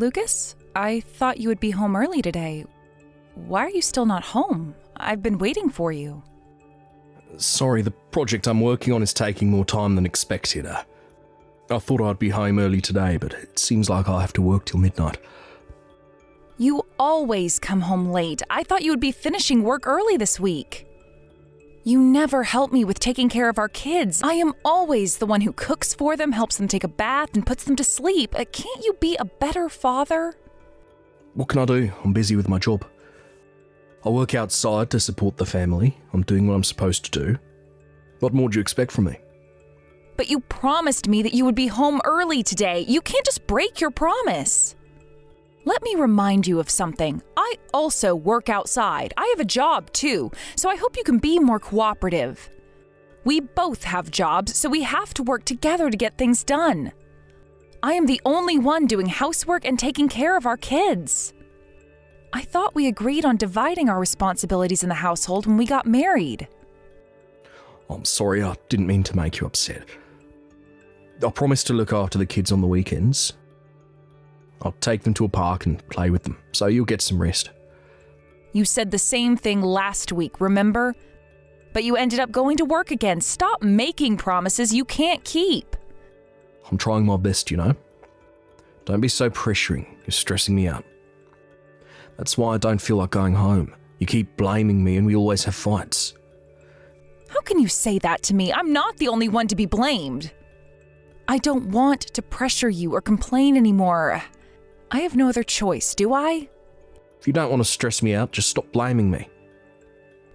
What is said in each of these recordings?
Lucas, I thought you would be home early today. Why are you still not home? I've been waiting for you. Sorry, the project I'm working on is taking more time than expected. I thought I'd be home early today, but it seems like I'll have to work till midnight. You always come home late. I thought you would be finishing work early this week. You never help me with taking care of our kids. I am always the one who cooks for them, helps them take a bath, and puts them to sleep. Can't you be a better father? What can I do? I'm busy with my job. I work outside to support the family. I'm doing what I'm supposed to do. What more do you expect from me? But you promised me that you would be home early today. You can't just break your promise. Let me remind you of something. I also work outside. I have a job too, so I hope you can be more cooperative. We both have jobs, so we have to work together to get things done. I am the only one doing housework and taking care of our kids. I thought we agreed on dividing our responsibilities in the household when we got married. I'm sorry, I didn't mean to make you upset. I promised to look after the kids on the weekends. I'll take them to a park and play with them, so you'll get some rest. You said the same thing last week, remember? But you ended up going to work again. Stop making promises you can't keep. I'm trying my best, you know. Don't be so pressuring. You're stressing me out. That's why I don't feel like going home. You keep blaming me and we always have fights. How can you say that to me? I'm not the only one to be blamed. I don't want to pressure you or complain anymore. I have no other choice, do I? If you don't want to stress me out, just stop blaming me.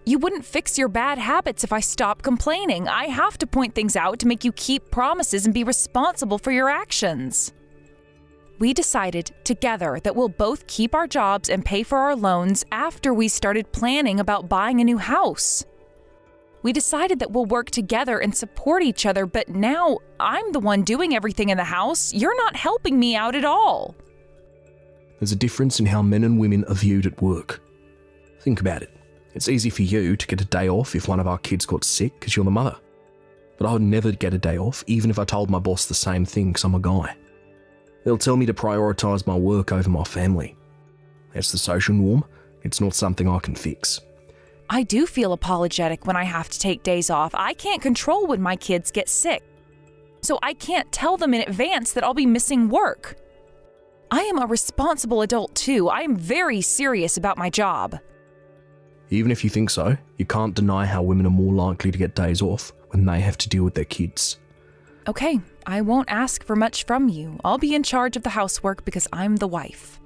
You wouldn't fix your bad habits if I stopped complaining. I have to point things out to make you keep promises and be responsible for your actions. We decided together that we'll both keep our jobs and pay for our loans after we started planning about buying a new house. We decided that we'll work together and support each other, but now I'm the one doing everything in the house. You're not helping me out at all. There's a difference in how men and women are viewed at work. Think about it. It's easy for you to get a day off if one of our kids got sick because you're the mother. But I would never get a day off, even if I told my boss the same thing because I'm a guy. They'll tell me to prioritise my work over my family. That's the social norm. It's not something I can fix. I do feel apologetic when I have to take days off. I can't control when my kids get sick, so I can't tell them in advance that I'll be missing work. I am a responsible adult too. I am very serious about my job. Even if you think so, you can't deny how women are more likely to get days off when they have to deal with their kids. Okay, I won't ask for much from you. I'll be in charge of the housework because I'm the wife.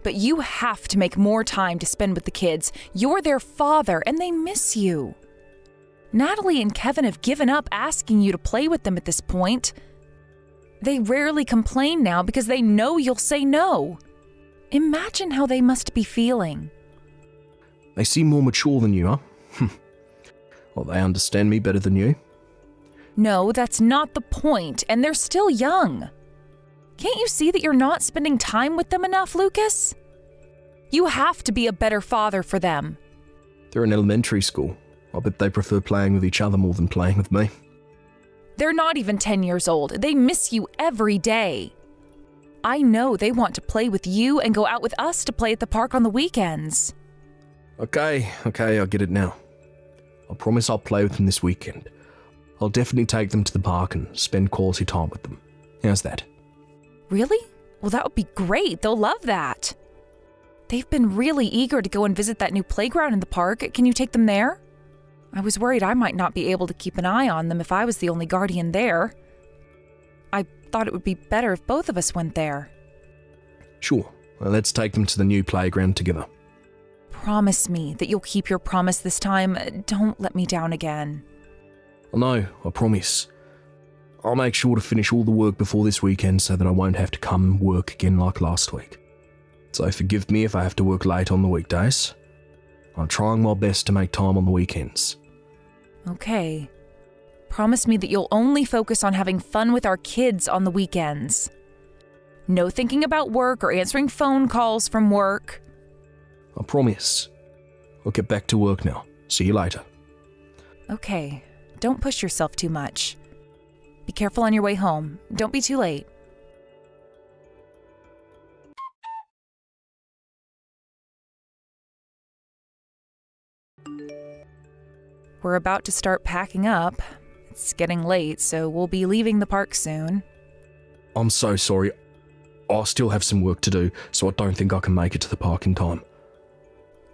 But you have to make more time to spend with the kids. You're their father and they miss you. Natalie and Kevin have given up asking you to play with them at this point. They rarely complain now because they know you'll say no. Imagine how they must be feeling. They seem more mature than you, huh? Well, they understand me better than you. No, that's not the point, and they're still young. Can't you see that you're not spending time with them enough, Lucas? You have to be a better father for them. They're in elementary school. I bet they prefer playing with each other more than playing with me. They're not even 10 years old. They miss you every day. I know they want to play with you and go out with us to play at the park on the weekends. Okay, I get it now. I promise I'll play with them this weekend. I'll definitely take them to the park and spend quality time with them. How's that? Really? Well, that would be great. They'll love that. They've been really eager to go and visit that new playground in the park. Can you take them there? I was worried I might not be able to keep an eye on them if I was the only guardian there. I thought it would be better if both of us went there. Sure. Well, let's take them to the new playground together. Promise me that you'll keep your promise this time. Don't let me down again. No, I promise. I'll make sure to finish all the work before this weekend so that I won't have to come and work again like last week. So forgive me if I have to work late on the weekdays. I'm trying my best to make time on the weekends. Okay. Promise me that you'll only focus on having fun with our kids on the weekends. No thinking about work or answering phone calls from work. I promise. I'll get back to work now. See you later. Okay. Don't push yourself too much. Be careful on your way home. Don't be too late. we're about to start packing up. It's getting late, so we'll be leaving the park soon. I'm so sorry. I still have some work to do, so I don't think I can make it to the park in time.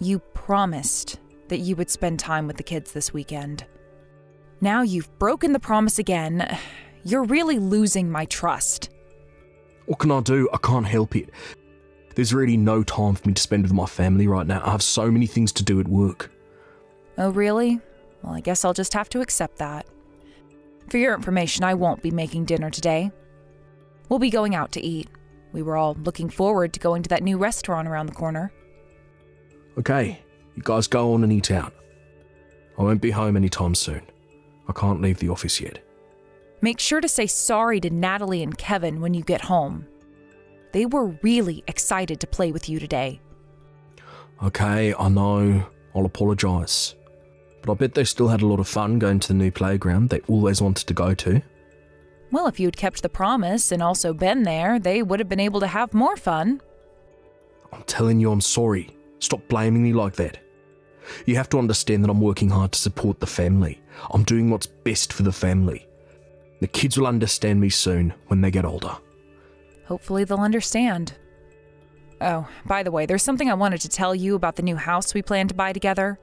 You promised that you would spend time with the kids this weekend. Now you've broken the promise again. You're really losing my trust. What can I do? I can't help it. There's really no time for me to spend with my family right now. I have so many things to do at work. Oh, really? Well, I guess I'll just have to accept that. For your information, I won't be making dinner today. We'll be going out to eat. We were all looking forward to going to that new restaurant around the corner. Okay, you guys go on and eat out. I won't be home anytime soon. I can't leave the office yet. Make sure to say sorry to Natalie and Kevin when you get home. They were really excited to play with you today. Okay, I know. I'll apologise. But I bet they still had a lot of fun going to the new playground they always wanted to go to. Well, if you'd kept the promise and also been there, they would have been able to have more fun. I'm telling you I'm sorry. Stop blaming me like that. You have to understand that I'm working hard to support the family. I'm doing what's best for the family. The kids will understand me soon when they get older. Hopefully they'll understand. Oh, by the way, there's something I wanted to tell you about the new house we plan to buy together.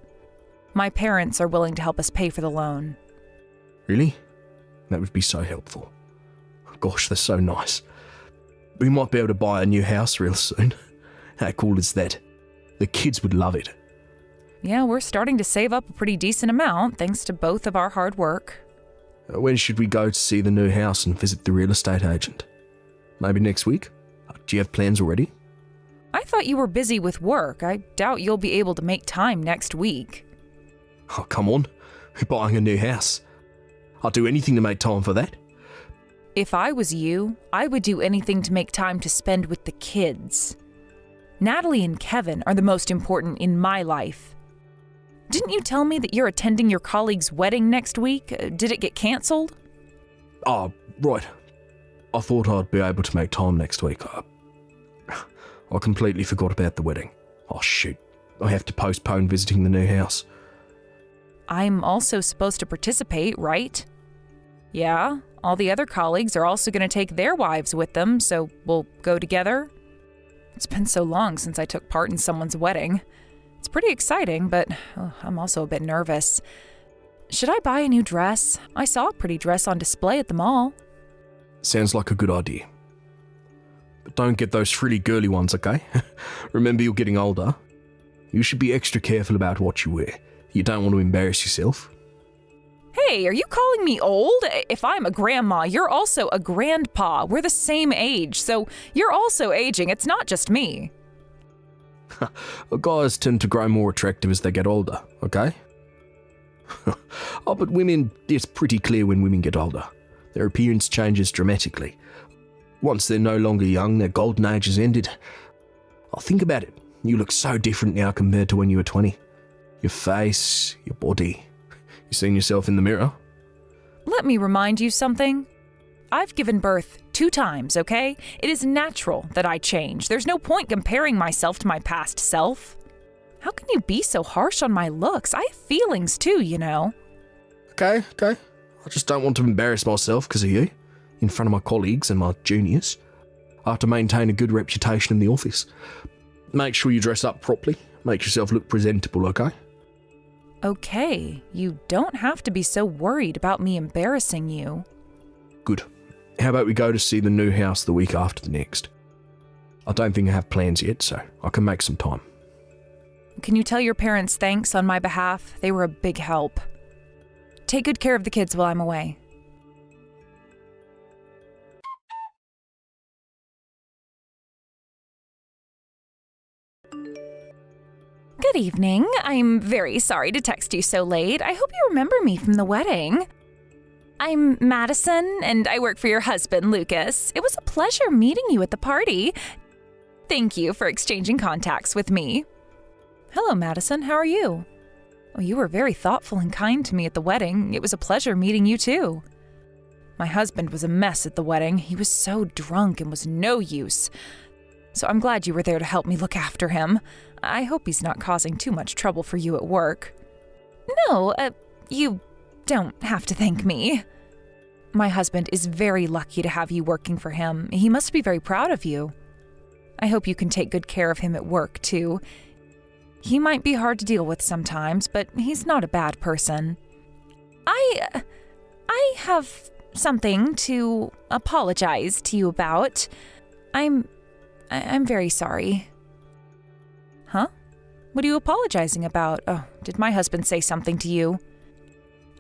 My parents are willing to help us pay for the loan. Really? That would be so helpful. Gosh, they're so nice. We might be able to buy a new house real soon. How cool is that? The kids would love it. Yeah, we're starting to save up a pretty decent amount thanks to both of our hard work. When should we go to see the new house and visit the real estate agent? Maybe next week? Do you have plans already? I thought you were busy with work. I doubt you'll be able to make time next week. Oh, come on. We're buying a new house. I'll do anything to make time for that. If I was you, I would do anything to make time to spend with the kids. Natalie and Kevin are the most important in my life. Didn't you tell me that you're attending your colleague's wedding next week? Did it get cancelled? Oh, right. I thought I'd be able to make time next week. I completely forgot about the wedding. Oh, shoot. I have to postpone visiting the new house. I'm also supposed to participate, right? Yeah, all the other colleagues are also going to take their wives with them, so we'll go together. It's been so long since I took part in someone's wedding. It's pretty exciting, but I'm also a bit nervous. Should I buy a new dress? I saw a pretty dress on display at the mall. Sounds like a good idea. But don't get those frilly girly ones, okay? Remember, you're getting older. You should be extra careful about what you wear. You don't want to embarrass yourself. Hey, are you calling me old? If I'm a grandma, you're also a grandpa. We're the same age, so you're also aging. It's not just me. Guys tend to grow more attractive as they get older, okay? Oh, but women, it's pretty clear when women get older. Their appearance changes dramatically. Once they're no longer young, their golden age has ended. Oh, think about it. You look so different now compared to when you were 20. Your face, your body. You seen yourself in the mirror? Let me remind you something. I've given birth 2 times, okay? It is natural that I change. There's no point comparing myself to my past self. How can you be so harsh on my looks? I have feelings too, you know. Okay. I just don't want to embarrass myself because of you, in front of my colleagues and my juniors. I have to maintain a good reputation in the office. Make sure you dress up properly. Make yourself look presentable, okay? Okay, you don't have to be so worried about me embarrassing you. Good. How about we go to see the new house the week after the next? I don't think I have plans yet, so I can make some time. Can you tell your parents thanks on my behalf? They were a big help. Take good care of the kids while I'm away. Good evening. I'm very sorry to text you so late. I hope you remember me from the wedding. I'm Madison, and I work for your husband, Lucas. It was a pleasure meeting you at the party. Thank you for exchanging contacts with me. Hello, Madison. How are you? Oh, you were very thoughtful and kind to me at the wedding. It was a pleasure meeting you, too. My husband was a mess at the wedding. He was so drunk and was no use. So I'm glad you were there to help me look after him. I hope he's not causing too much trouble for you at work. No, You don't have to thank me. My husband is very lucky to have you working for him. He must be very proud of you. I hope you can take good care of him at work, too. He might be hard to deal with sometimes, but he's not a bad person. I have something to apologize to you about. I'm very sorry. Huh? What are you apologizing about? Oh, did my husband say something to you?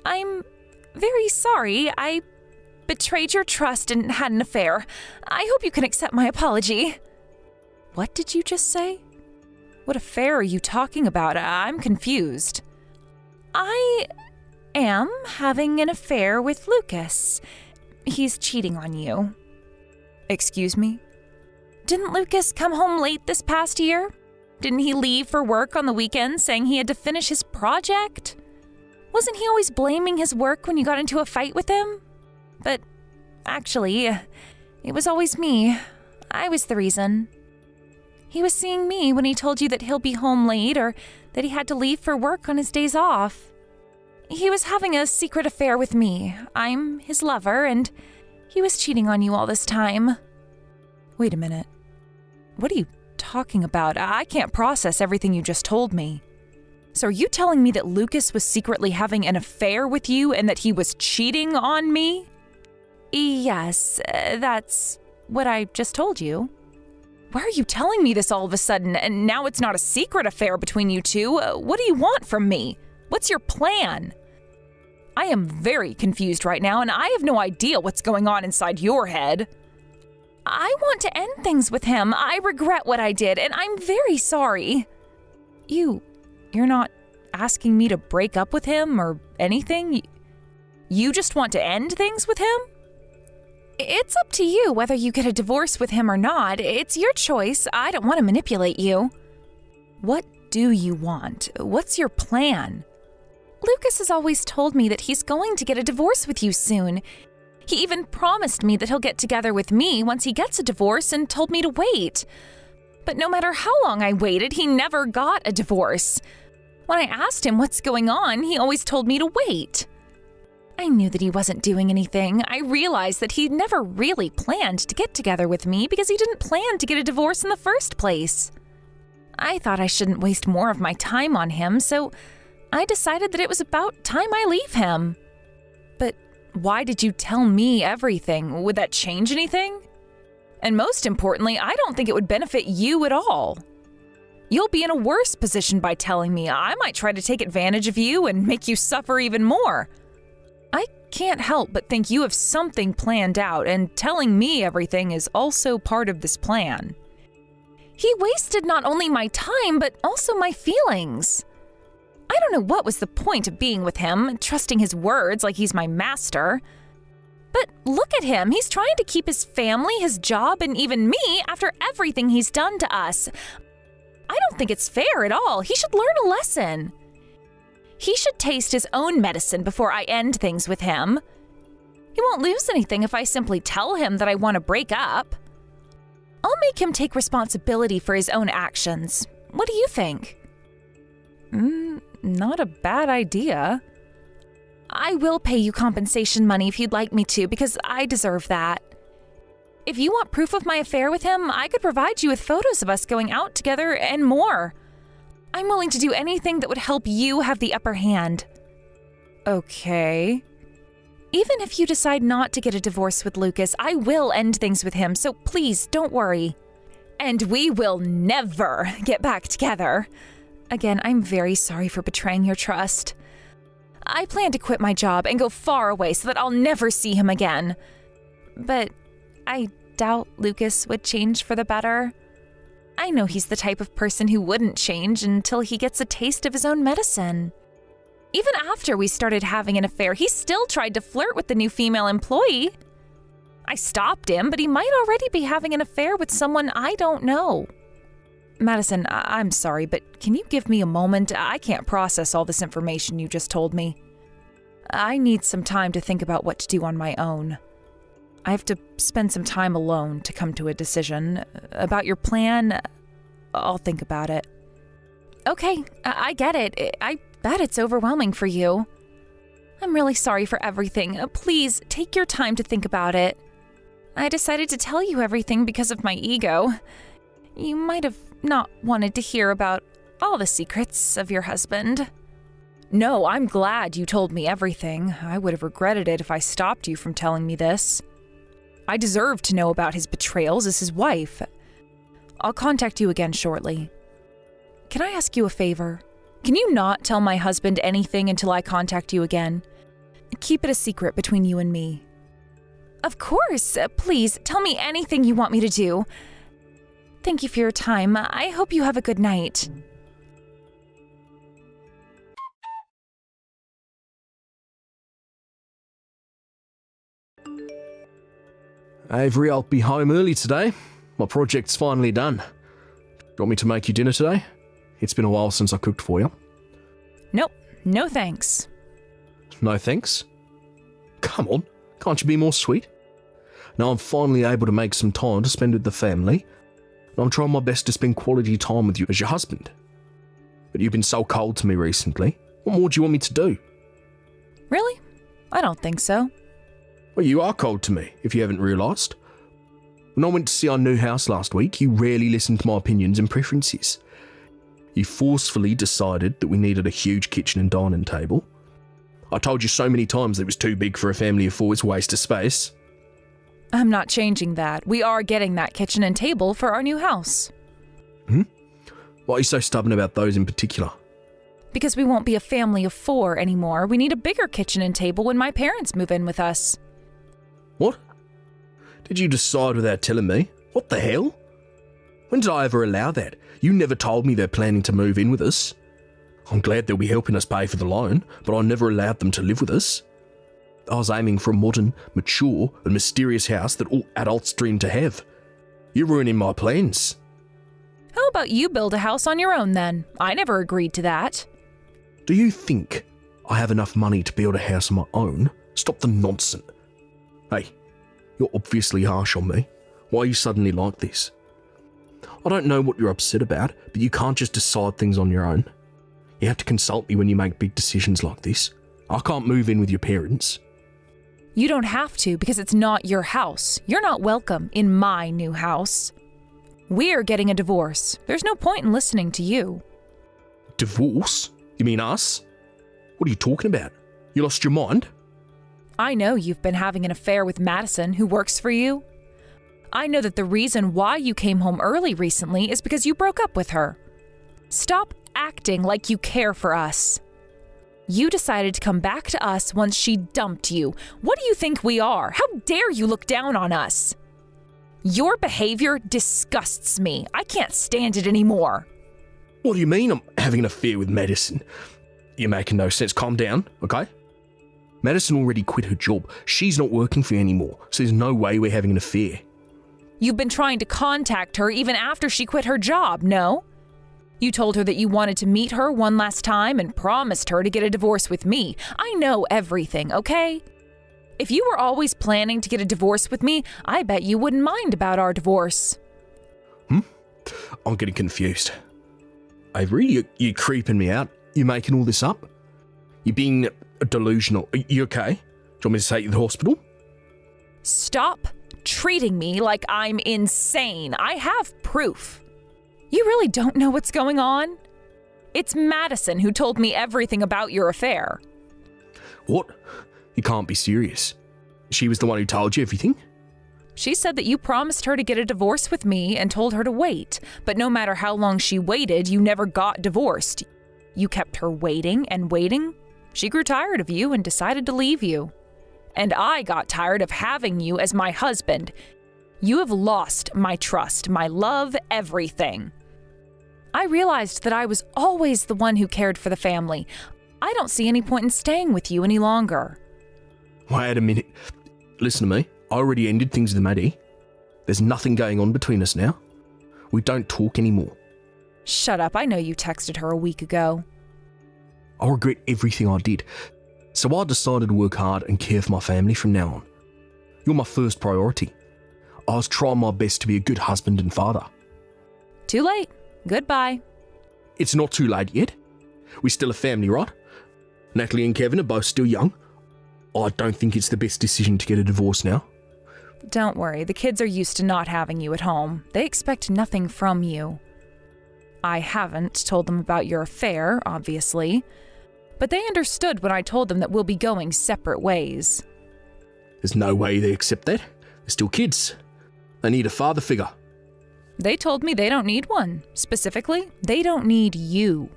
I'm very sorry. I betrayed your trust and had an affair. I hope you can accept my apology. What did you just say? What affair are you talking about? I'm confused. I am having an affair with Lucas. He's cheating on you. Excuse me? Didn't Lucas come home late this past year? Didn't he leave for work on the weekend saying he had to finish his project? Wasn't he always blaming his work when you got into a fight with him? But actually, it was always me. I was the reason. He was seeing me when he told you that he'll be home late or that he had to leave for work on his days off. He was having a secret affair with me. I'm his lover, and he was cheating on you all this time. Wait a minute. What are you talking about? I can't process everything you just told me. So are you telling me that Lucas was secretly having an affair with you and that he was cheating on me? Yes, that's what I just told you. Why are you telling me this all of a sudden, and now it's not a secret affair between you two? What do you want from me? What's your plan? I am very confused right now, and I have no idea what's going on inside your head. I want to end things with him. I regret what I did, and I'm very sorry. You're not asking me to break up with him or anything? You just want to end things with him? It's up to you whether you get a divorce with him or not. It's your choice. I don't want to manipulate you. What do you want? What's your plan? Lucas has always told me that he's going to get a divorce with you soon. He even promised me that he'll get together with me once he gets a divorce and told me to wait. But no matter how long I waited, he never got a divorce. When I asked him what's going on, he always told me to wait. I knew that he wasn't doing anything. I realized that he never really planned to get together with me because he didn't plan to get a divorce in the first place. I thought I shouldn't waste more of my time on him, so I decided that it was about time I leave him. But why did you tell me everything? Would that change anything? And most importantly, I don't think it would benefit you at all. You'll be in a worse position by telling me. I might try to take advantage of you and make you suffer even more. I can't help but think you have something planned out, and telling me everything is also part of this plan. He wasted not only my time, but also my feelings. I don't know what was the point of being with him, trusting his words like he's my master. But look at him. He's trying to keep his family, his job, and even me after everything he's done to us. I don't think it's fair at all. He should learn a lesson. He should taste his own medicine before I end things with him. He won't lose anything if I simply tell him that I want to break up. I'll make him take responsibility for his own actions. What do you think? Not a bad idea. I will pay you compensation money if you'd like me to, because I deserve that. If you want proof of my affair with him, I could provide you with photos of us going out together and more. I'm willing to do anything that would help you have the upper hand. Okay. Even if you decide not to get a divorce with Lucas, I will end things with him, so please don't worry. And we will never get back together. Again, I'm very sorry for betraying your trust. I plan to quit my job and go far away so that I'll never see him again. But I doubt Lucas would change for the better. I know he's the type of person who wouldn't change until he gets a taste of his own medicine. Even after we started having an affair, he still tried to flirt with the new female employee. I stopped him, but he might already be having an affair with someone I don't know. Madison, I'm sorry, but can you give me a moment? I can't process all this information you just told me. I need some time to think about what to do on my own. I have to spend some time alone to come to a decision. About your plan, I'll think about it. Okay, I get it. I bet it's overwhelming for you. I'm really sorry for everything. Please, take your time to think about it. I decided to tell you everything because of my ego. You might have not wanted to hear about all the secrets of your husband. No, I'm glad you told me everything. I would have regretted it if I stopped you from telling me this. I deserve to know about his betrayals as his wife. I'll contact you again shortly. Can I ask you a favor? Can you not tell my husband anything until I contact you again? Keep it a secret between you and me. Of course. Please, tell me anything you want me to do. Thank you for your time. I hope you have a good night. Avery, I'll be home early today. My project's finally done. Do you want me to make you dinner today? It's been a while since I cooked for you. Nope, no thanks. No thanks? Come on, can't you be more sweet? Now I'm finally able to make some time to spend with the family, and I'm trying my best to spend quality time with you as your husband. But you've been so cold to me recently. What more do you want me to do? Really? I don't think so. Well, you are cold to me, if you haven't realised. When I went to see our new house last week, you rarely listened to my opinions and preferences. You forcefully decided that we needed a huge kitchen and dining table. I told you so many times that it was too big for a family of four, it's a waste of space. I'm not changing that. We are getting that kitchen and table for our new house. Why are you so stubborn about those in particular? Because we won't be a family of four anymore. We need a bigger kitchen and table when my parents move in with us. What? Did you decide without telling me? What the hell? When did I ever allow that? You never told me they're planning to move in with us. I'm glad they'll be helping us pay for the loan, but I never allowed them to live with us. I was aiming for a modern, mature, and mysterious house that all adults dream to have. You're ruining my plans. How about you build a house on your own then? I never agreed to that. Do you think I have enough money to build a house on my own? Stop the nonsense. Hey, you're obviously harsh on me. Why are you suddenly like this? I don't know what you're upset about, but you can't just decide things on your own. You have to consult me when you make big decisions like this. I can't move in with your parents. You don't have to because it's not your house. You're not welcome in my new house. We're getting a divorce. There's no point in listening to you. Divorce? You mean us? What are you talking about? You lost your mind? I know you've been having an affair with Madison, who works for you. I know that the reason why you came home early recently is because you broke up with her. Stop acting like you care for us. You decided to come back to us once she dumped you. What do you think we are? How dare you look down on us? Your behavior disgusts me. I can't stand it anymore. What do you mean I'm having an affair with Madison? You're making no sense. Calm down, okay? Madison already quit her job. She's not working for you anymore, so there's no way we're having an affair. You've been trying to contact her even after she quit her job, no? You told her that you wanted to meet her one last time and promised her to get a divorce with me. I know everything, okay? If you were always planning to get a divorce with me, I bet you wouldn't mind about our divorce. I'm getting confused. Avery, you're creeping me out. You're making all this up? You're being delusional. Are you okay? Do you want me to take you to the hospital? Stop treating me like I'm insane. I have proof. You really don't know what's going on? It's Madison who told me everything about your affair. What? You can't be serious. She was the one who told you everything? She said that you promised her to get a divorce with me and told her to wait, but no matter how long she waited, you never got divorced. You kept her waiting and waiting. She grew tired of you and decided to leave you. And I got tired of having you as my husband. You have lost my trust, my love, everything. I realized that I was always the one who cared for the family. I don't see any point in staying with you any longer. Wait a minute. Listen to me. I already ended things with Maddie. There's nothing going on between us now. We don't talk anymore. Shut up. I know you texted her a week ago. I regret everything I did. So I decided to work hard and care for my family from now on. You're my first priority. I was trying my best to be a good husband and father. Too late. Goodbye. It's not too late yet. We're still a family, right? Natalie and Kevin are both still young. I don't think it's the best decision to get a divorce now. Don't worry, the kids are used to not having you at home. They expect nothing from you. I haven't told them about your affair, obviously, but they understood when I told them that we'll be going separate ways. There's no way they accept that. They're still kids. They need a father figure. They told me they don't need one. Specifically, they don't need you.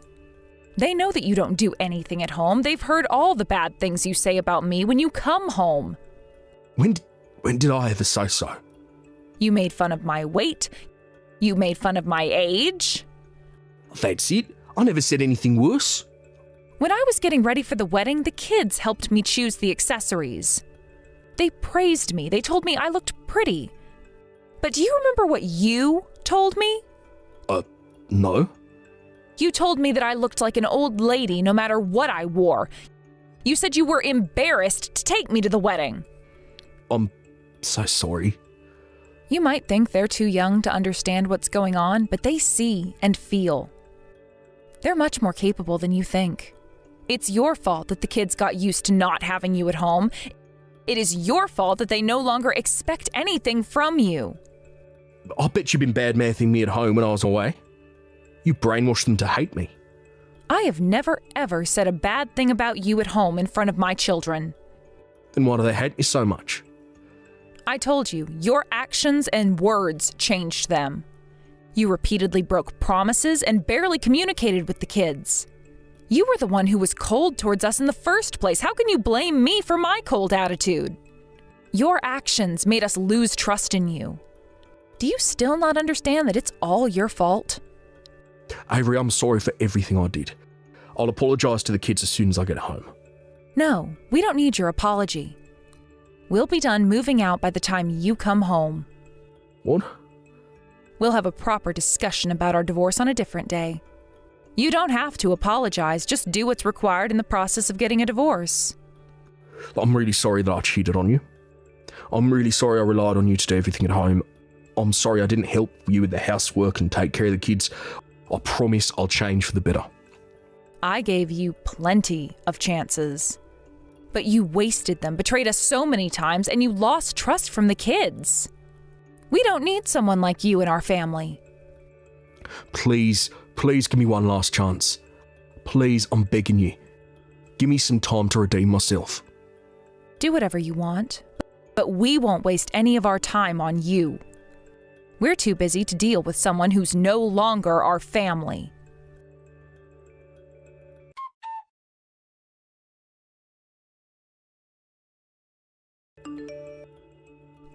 They know that you don't do anything at home. They've heard all the bad things you say about me when you come home. When did I ever say so? You made fun of my weight. You made fun of my age. That's it. I never said anything worse. When I was getting ready for the wedding, the kids helped me choose the accessories. They praised me. They told me I looked pretty. But do you remember what you told me? No. You told me that I looked like an old lady no matter what I wore. You said you were embarrassed to take me to the wedding. I'm so sorry. You might think they're too young to understand what's going on, but they see and feel. They're much more capable than you think. It's your fault that the kids got used to not having you at home. It is your fault that they no longer expect anything from you. I bet you've been bad-mouthing me at home when I was away. You brainwashed them to hate me. I have never ever said a bad thing about you at home in front of my children. Then why do they hate me so much? I told you, your actions and words changed them. You repeatedly broke promises and barely communicated with the kids. You were the one who was cold towards us in the first place. How can you blame me for my cold attitude? Your actions made us lose trust in you. Do you still not understand that it's all your fault? Avery, I'm sorry for everything I did. I'll apologise to the kids as soon as I get home. No, we don't need your apology. We'll be done moving out by the time you come home. What? We'll have a proper discussion about our divorce on a different day. You don't have to apologize, just do what's required in the process of getting a divorce. I'm really sorry that I cheated on you. I'm really sorry I relied on you to do everything at home. I'm sorry I didn't help you with the housework and take care of the kids. I promise I'll change for the better. I gave you plenty of chances. But you wasted them, betrayed us so many times, and you lost trust from the kids. We don't need someone like you in our family. Please give me one last chance. Please, I'm begging you. Give me some time to redeem myself. Do whatever you want, but we won't waste any of our time on you. We're too busy to deal with someone who's no longer our family.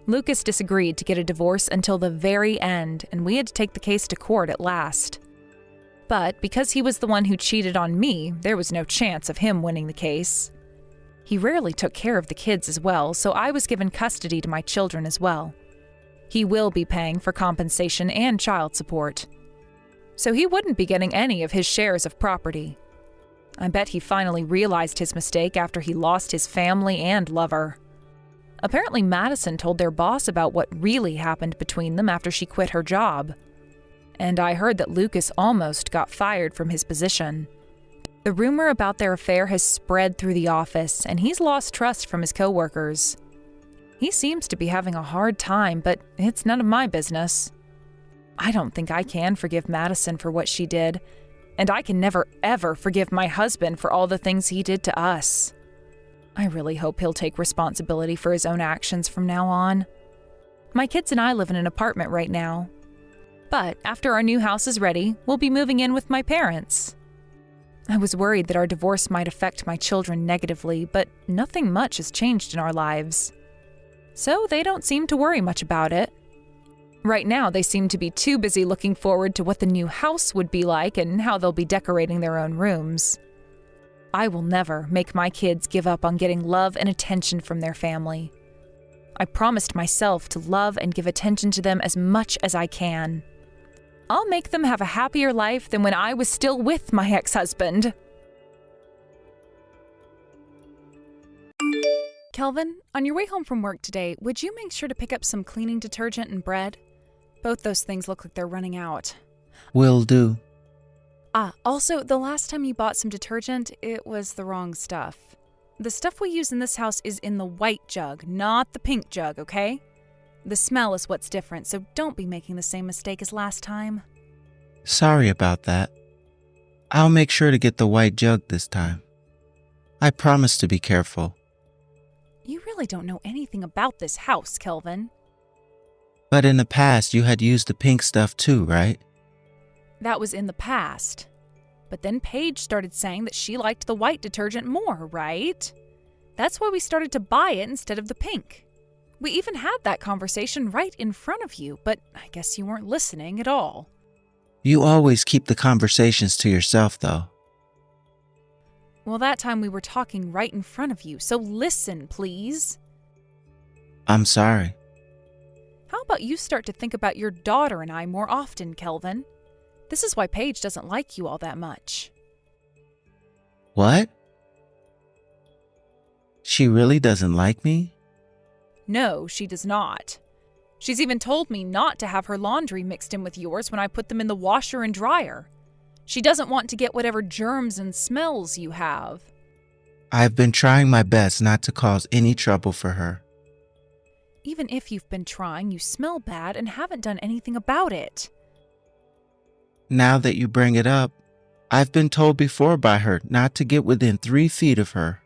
Lucas disagreed to get a divorce until the very end, and we had to take the case to court at last. But because he was the one who cheated on me, there was no chance of him winning the case. He rarely took care of the kids as well, so I was given custody to my children as well. He will be paying for compensation and child support. So he wouldn't be getting any of his shares of property. I bet he finally realized his mistake after he lost his family and lover. Apparently Madison told their boss about what really happened between them after she quit her job. And I heard that Lucas almost got fired from his position. The rumor about their affair has spread through the office, and he's lost trust from his coworkers. He seems to be having a hard time, but it's none of my business. I don't think I can forgive Madison for what she did, and I can never ever forgive my husband for all the things he did to us. I really hope he'll take responsibility for his own actions from now on. My kids and I live in an apartment right now. But after our new house is ready, we'll be moving in with my parents. I was worried that our divorce might affect my children negatively, but nothing much has changed in our lives. So they don't seem to worry much about it. Right now, they seem to be too busy looking forward to what the new house would be like and how they'll be decorating their own rooms. I will never make my kids give up on getting love and attention from their family. I promised myself to love and give attention to them as much as I can. I'll make them have a happier life than when I was still with my ex-husband. Kelvin, on your way home from work today, would you make sure to pick up some cleaning detergent and bread? Both those things look like they're running out. Will do. Also, the last time you bought some detergent, it was the wrong stuff. The stuff we use in this house is in the white jug, not the pink jug, okay? The smell is what's different, so don't be making the same mistake as last time. Sorry about that. I'll make sure to get the white jug this time. I promise to be careful. You really don't know anything about this house, Kelvin. But in the past, you had used the pink stuff too, right? That was in the past. But then Paige started saying that she liked the white detergent more, right? That's why we started to buy it instead of the pink. We even had that conversation right in front of you, but I guess you weren't listening at all. You always keep the conversations to yourself, though. Well, that time we were talking right in front of you, so listen, please. I'm sorry. How about you start to think about your daughter and I more often, Kelvin? This is why Paige doesn't like you all that much. What? She really doesn't like me? No, she does not. She's even told me not to have her laundry mixed in with yours when I put them in the washer and dryer. She doesn't want to get whatever germs and smells you have. I've been trying my best not to cause any trouble for her. Even if you've been trying, you smell bad and haven't done anything about it. Now that you bring it up, I've been told before by her not to get within 3 feet of her.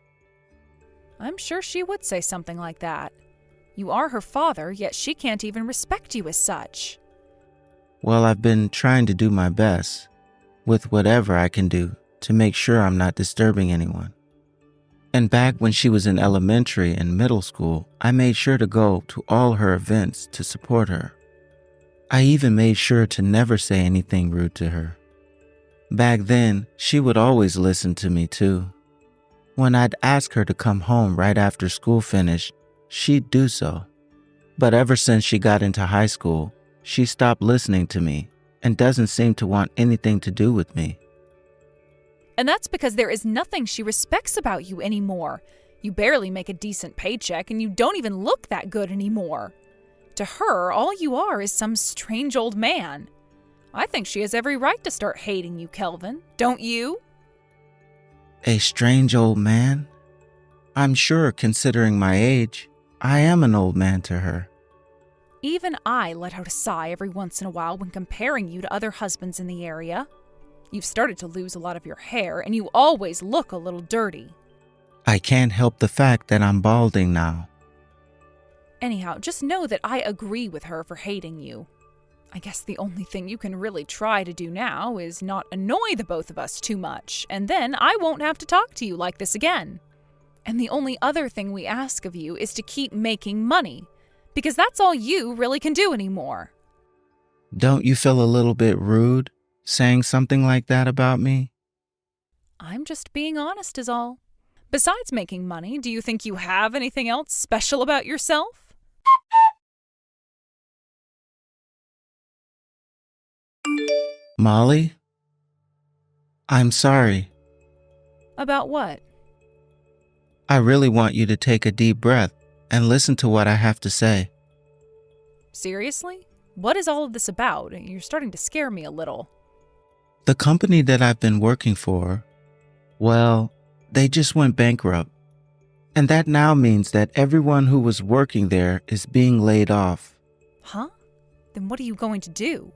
I'm sure she would say something like that. You are her father, yet she can't even respect you as such. Well, I've been trying to do my best, with whatever I can do, to make sure I'm not disturbing anyone. And back when she was in elementary and middle school, I made sure to go to all her events to support her. I even made sure to never say anything rude to her. Back then, she would always listen to me too. When I'd ask her to come home right after school finished, she'd do so. But ever since she got into high school, she stopped listening to me and doesn't seem to want anything to do with me. And that's because there is nothing she respects about you anymore. You barely make a decent paycheck and you don't even look that good anymore. To her, all you are is some strange old man. I think she has every right to start hating you, Kelvin. Don't you? A strange old man? I'm sure, considering my age, I am an old man to her. Even I let out a sigh every once in a while when comparing you to other husbands in the area. You've started to lose a lot of your hair, and you always look a little dirty. I can't help the fact that I'm balding now. Anyhow, just know that I agree with her for hating you. I guess the only thing you can really try to do now is not annoy the both of us too much, and then I won't have to talk to you like this again. And the only other thing we ask of you is to keep making money, because that's all you really can do anymore. Don't you feel a little bit rude saying something like that about me? I'm just being honest is all. Besides making money, do you think you have anything else special about yourself? Molly? I'm sorry. About what? I really want you to take a deep breath and listen to what I have to say. Seriously? What is all of this about? You're starting to scare me a little. The company that I've been working for, well, they just went bankrupt. And that now means that everyone who was working there is being laid off. Huh? Then what are you going to do?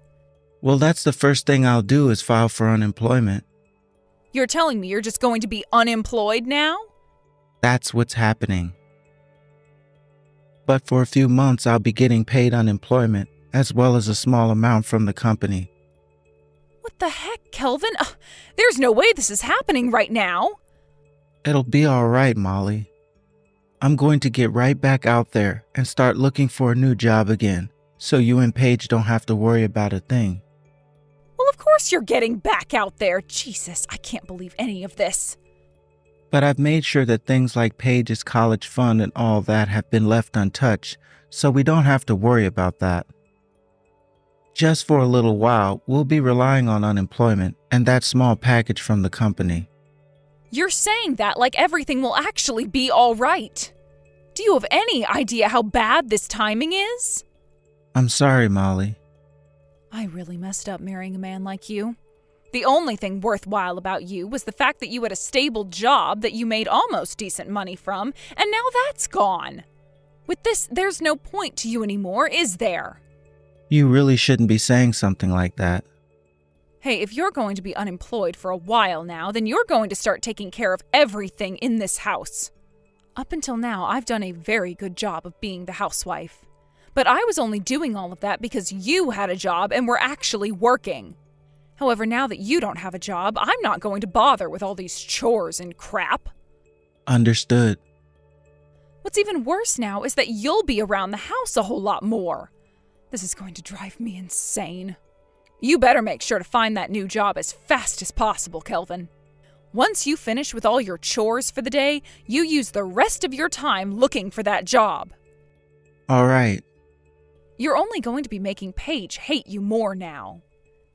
Well, that's the first thing I'll do is file for unemployment. You're telling me you're just going to be unemployed now? That's what's happening. But for a few months, I'll be getting paid unemployment, as well as a small amount from the company. What the heck, Kelvin? There's no way this is happening right now. It'll be all right, Molly. I'm going to get right back out there and start looking for a new job again, so you and Paige don't have to worry about a thing. Well, of course you're getting back out there. Jesus, I can't believe any of this. But I've made sure that things like Paige's college fund and all that have been left untouched, so we don't have to worry about that. Just for a little while, we'll be relying on unemployment and that small package from the company. You're saying that like everything will actually be all right. Do you have any idea how bad this timing is? I'm sorry, Molly. I really messed up marrying a man like you. The only thing worthwhile about you was the fact that you had a stable job that you made almost decent money from, and now that's gone. With this, there's no point to you anymore, is there? You really shouldn't be saying something like that. Hey, if you're going to be unemployed for a while now, then you're going to start taking care of everything in this house. Up until now, I've done a very good job of being the housewife. But I was only doing all of that because you had a job and were actually working. However, now that you don't have a job, I'm not going to bother with all these chores and crap. Understood. What's even worse now is that you'll be around the house a whole lot more. This is going to drive me insane. You better make sure to find that new job as fast as possible, Kelvin. Once you finish with all your chores for the day, you use the rest of your time looking for that job. All right. You're only going to be making Paige hate you more now.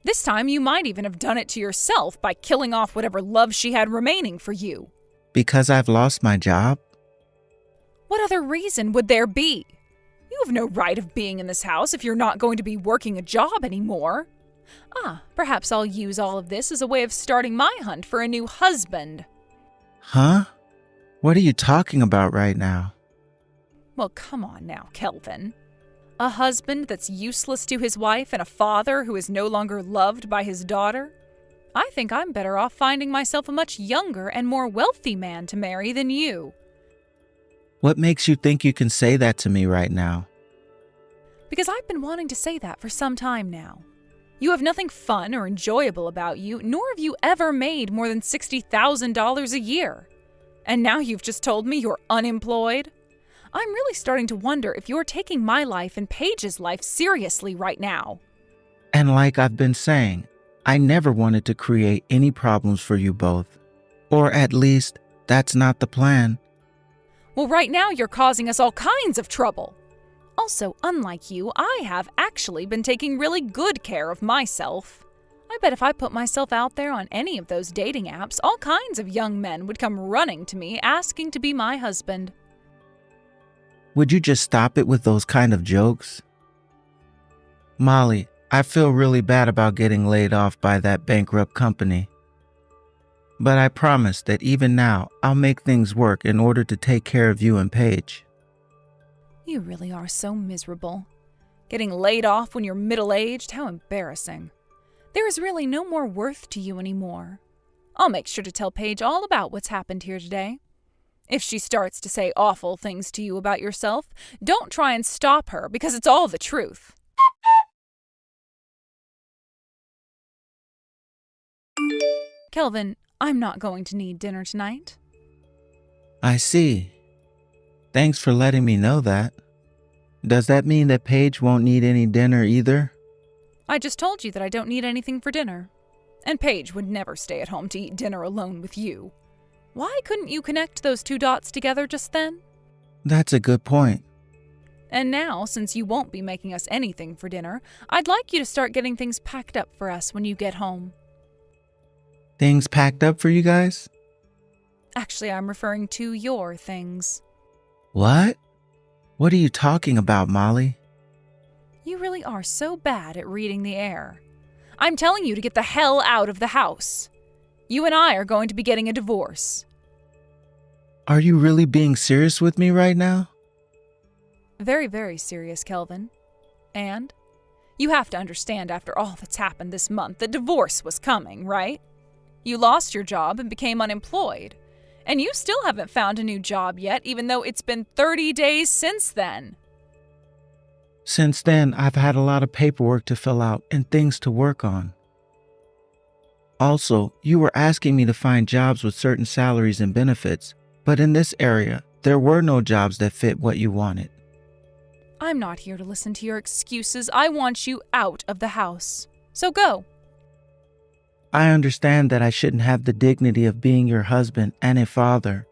This time you might even have done it to yourself by killing off whatever love she had remaining for you. Because I've lost my job? What other reason would there be? You have no right of being in this house if you're not going to be working a job anymore. Perhaps I'll use all of this as a way of starting my hunt for a new husband. Huh? What are you talking about right now? Well, come on now, Kelvin. A husband that's useless to his wife and a father who is no longer loved by his daughter? I think I'm better off finding myself a much younger and more wealthy man to marry than you. What makes you think you can say that to me right now? Because I've been wanting to say that for some time now. You have nothing fun or enjoyable about you, nor have you ever made more than $60,000 a year. And now you've just told me you're unemployed? I'm really starting to wonder if you're taking my life and Paige's life seriously right now. And like I've been saying, I never wanted to create any problems for you both. Or at least, that's not the plan. Well, right now you're causing us all kinds of trouble. Also, unlike you, I have actually been taking really good care of myself. I bet if I put myself out there on any of those dating apps, all kinds of young men would come running to me asking to be my husband. Would you just stop it with those kind of jokes? Molly, I feel really bad about getting laid off by that bankrupt company. But I promise that even now, I'll make things work in order to take care of you and Paige. You really are so miserable. Getting laid off when you're middle-aged, how embarrassing. There is really no more worth to you anymore. I'll make sure to tell Paige all about what's happened here today. If she starts to say awful things to you about yourself, don't try and stop her because it's all the truth. Kelvin, I'm not going to need dinner tonight. I see. Thanks for letting me know that. Does that mean that Paige won't need any dinner either? I just told you that I don't need anything for dinner. And Paige would never stay at home to eat dinner alone with you. Why couldn't you connect those two dots together just then? That's a good point. And now, since you won't be making us anything for dinner, I'd like you to start getting things packed up for us when you get home. Things packed up for you guys? Actually, I'm referring to your things. What? What are you talking about, Molly? You really are so bad at reading the air. I'm telling you to get the hell out of the house. You and I are going to be getting a divorce. Are you really being serious with me right now? Very, very serious, Kelvin. And you have to understand after all that's happened this month that divorce was coming, right? You lost your job and became unemployed. And you still haven't found a new job yet, even though it's been 30 days since then. Since then, I've had a lot of paperwork to fill out and things to work on. Also, you were asking me to find jobs with certain salaries and benefits, but in this area, there were no jobs that fit what you wanted. I'm not here to listen to your excuses. I want you out of the house. So go. I understand that I shouldn't have the dignity of being your husband and a father.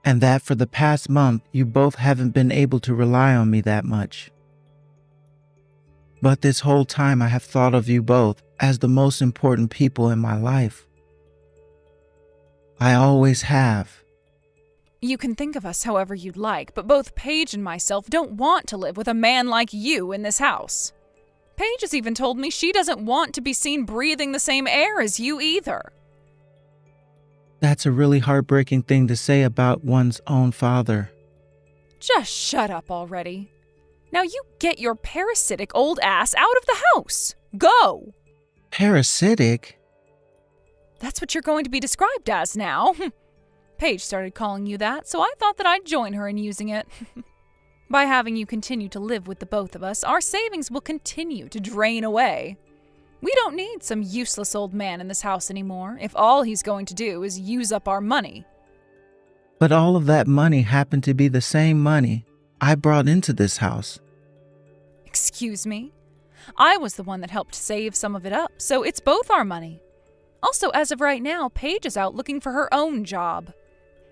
And that for the past month, you both haven't been able to rely on me that much. But this whole time I have thought of you both as the most important people in my life. I always have. You can think of us however you'd like, but both Paige and myself don't want to live with a man like you in this house. Paige has even told me she doesn't want to be seen breathing the same air as you either. That's a really heartbreaking thing to say about one's own father. Just shut up already. Now you get your parasitic old ass out of the house. Go! Parasitic? That's what you're going to be described as now. Paige started calling you that, so I thought that I'd join her in using it. By having you continue to live with the both of us, our savings will continue to drain away. We don't need some useless old man in this house anymore if all he's going to do is use up our money. But all of that money happened to be the same money I brought into this house. Excuse me? I was the one that helped save some of it up, so it's both our money. Also, as of right now, Paige is out looking for her own job.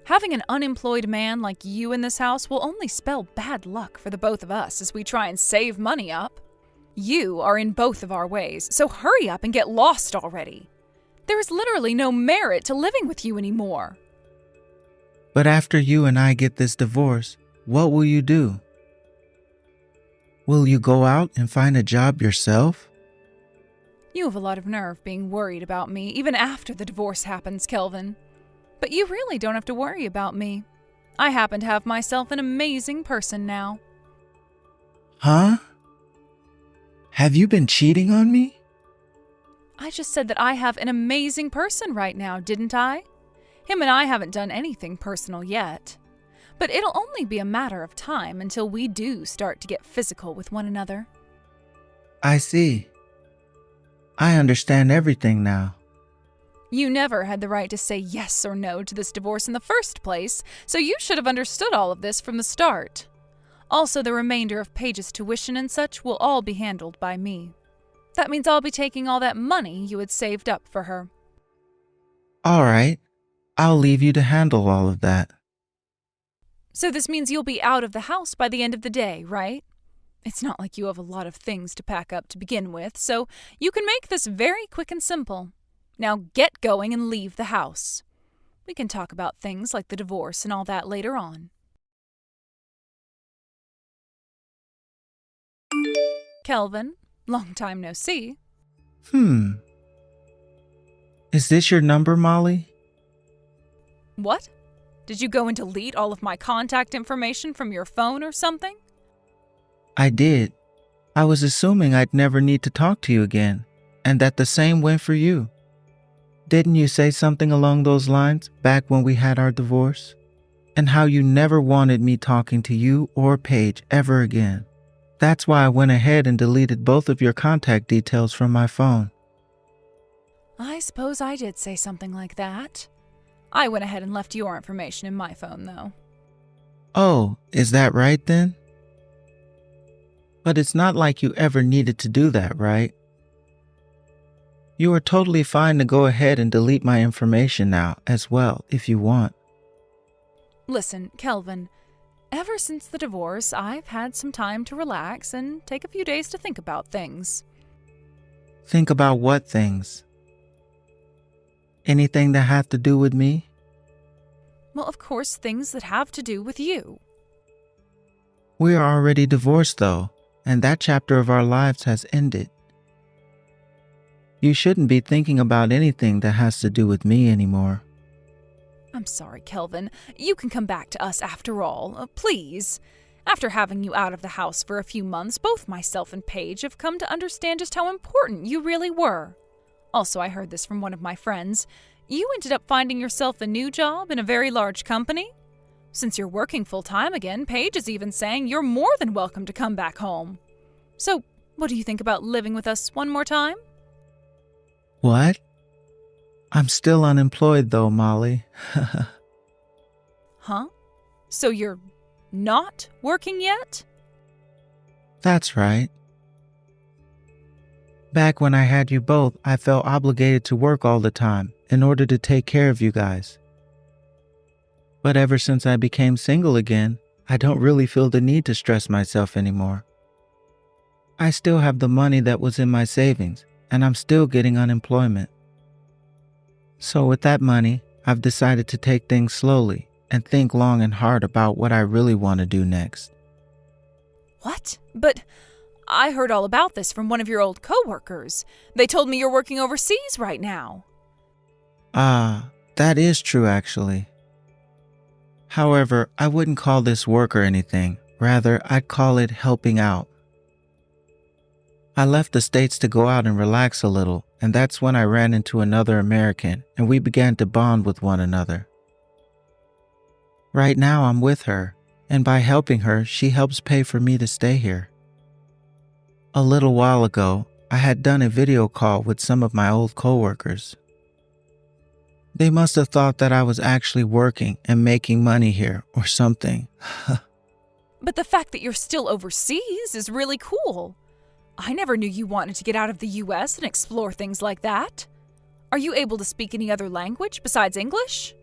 Having an unemployed man like you in this house will only spell bad luck for the both of us as we try and save money up. You are in both of our ways, so hurry up and get lost already. There is literally no merit to living with you anymore. But after you and I get this divorce, what will you do? Will you go out and find a job yourself? You have a lot of nerve being worried about me even after the divorce happens, Kelvin. But you really don't have to worry about me. I happen to have myself an amazing person now. Huh? Have you been cheating on me? I just said that I have an amazing person right now, didn't I? Him and I haven't done anything personal yet. But it'll only be a matter of time until we do start to get physical with one another. I see. I understand everything now. You never had the right to say yes or no to this divorce in the first place, so you should have understood all of this from the start. Also, the remainder of Paige's tuition and such will all be handled by me. That means I'll be taking all that money you had saved up for her. All right. I'll leave you to handle all of that. So this means you'll be out of the house by the end of the day, right? It's not like you have a lot of things to pack up to begin with, so you can make this very quick and simple. Now get going and leave the house. We can talk about things like the divorce and all that later on. Kelvin, long time no see. Is this your number, Molly? What? Did you go and delete all of my contact information from your phone or something? I did. I was assuming I'd never need to talk to you again, and that the same went for you. Didn't you say something along those lines back when we had our divorce? And how you never wanted me talking to you or Paige ever again. That's why I went ahead and deleted both of your contact details from my phone. I suppose I did say something like that. I went ahead and left your information in my phone, though. Oh, is that right then? But it's not like you ever needed to do that, right? You are totally fine to go ahead and delete my information now as well, if you want. Listen, Kelvin, ever since the divorce, I've had some time to relax and take a few days to think about things. Think about what things? Anything that have to do with me? Well, of course, things that have to do with you. We are already divorced, though, and that chapter of our lives has ended. You shouldn't be thinking about anything that has to do with me anymore. I'm sorry, Kelvin. You can come back to us after all, please. After having you out of the house for a few months, both myself and Paige have come to understand just how important you really were. Also, I heard this from one of my friends. You ended up finding yourself a new job in a very large company? Since you're working full-time again, Paige is even saying you're more than welcome to come back home. So, what do you think about living with us one more time? What? I'm still unemployed though, Molly. Huh? So you're not working yet? That's right. Back when I had you both, I felt obligated to work all the time in order to take care of you guys. But ever since I became single again, I don't really feel the need to stress myself anymore. I still have the money that was in my savings, and I'm still getting unemployment. So with that money, I've decided to take things slowly and think long and hard about what I really want to do next. What? But I heard all about this from one of your old coworkers. They told me you're working overseas right now. That is true actually. However, I wouldn't call this work or anything. Rather, I'd call it helping out. I left the States to go out and relax a little, and that's when I ran into another American and we began to bond with one another. Right now I'm with her, and by helping her, she helps pay for me to stay here. A little while ago, I had done a video call with some of my old coworkers. They must have thought that I was actually working and making money here or something. But the fact that you're still overseas is really cool. I never knew you wanted to get out of the US and explore things like that. Are you able to speak any other language besides English?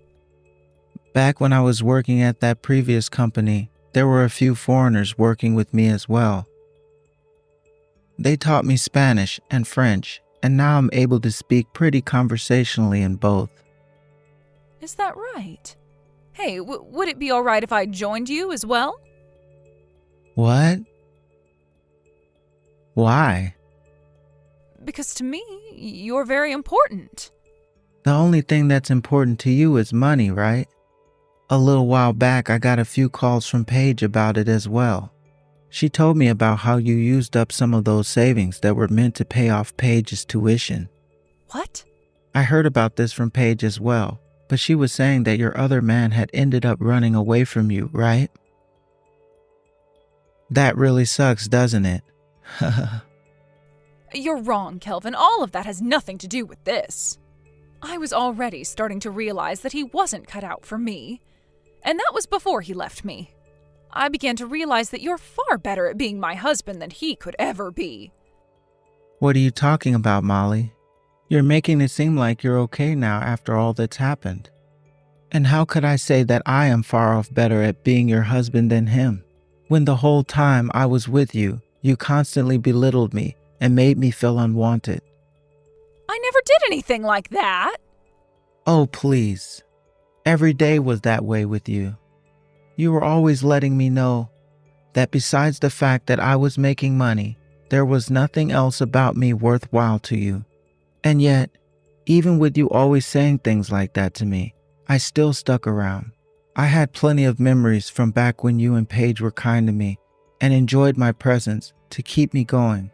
Back when I was working at that previous company, there were a few foreigners working with me as well. They taught me Spanish and French, and now I'm able to speak pretty conversationally in both. Is that right? Hey, would it be all right if I joined you as well? What? Why? Because to me, you're very important. The only thing that's important to you is money, right? A little while back, I got a few calls from Paige about it as well. She told me about how you used up some of those savings that were meant to pay off Paige's tuition. What? I heard about this from Paige as well, but she was saying that your other man had ended up running away from you, right? That really sucks, doesn't it? You're wrong, Kelvin. All of that has nothing to do with this. I was already starting to realize that he wasn't cut out for me. And that was before he left me. I began to realize that you're far better at being my husband than he could ever be. What are you talking about, Molly? You're making it seem like you're okay now after all that's happened. And how could I say that I am far off better at being your husband than him? When the whole time I was with you, you constantly belittled me and made me feel unwanted. I never did anything like that. Oh, please. Every day was that way with you. You were always letting me know that besides the fact that I was making money, there was nothing else about me worthwhile to you. And yet, even with you always saying things like that to me, I still stuck around. I had plenty of memories from back when you and Paige were kind to me and enjoyed my presence to keep me going.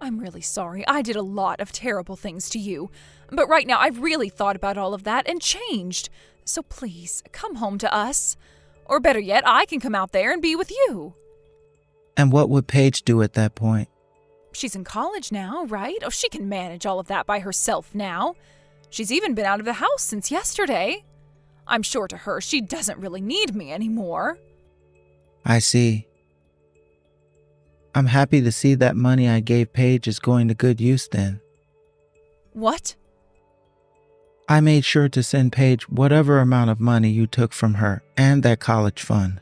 I'm really sorry. I did a lot of terrible things to you. But right now, I've really thought about all of that and changed. So please, come home to us. Or better yet, I can come out there and be with you. And what would Paige do at that point? She's in college now, right? Oh, she can manage all of that by herself now. She's even been out of the house since yesterday. I'm sure to her, she doesn't really need me anymore. I see. I'm happy to see that money I gave Paige is going to good use then. What? I made sure to send Paige whatever amount of money you took from her and that college fund.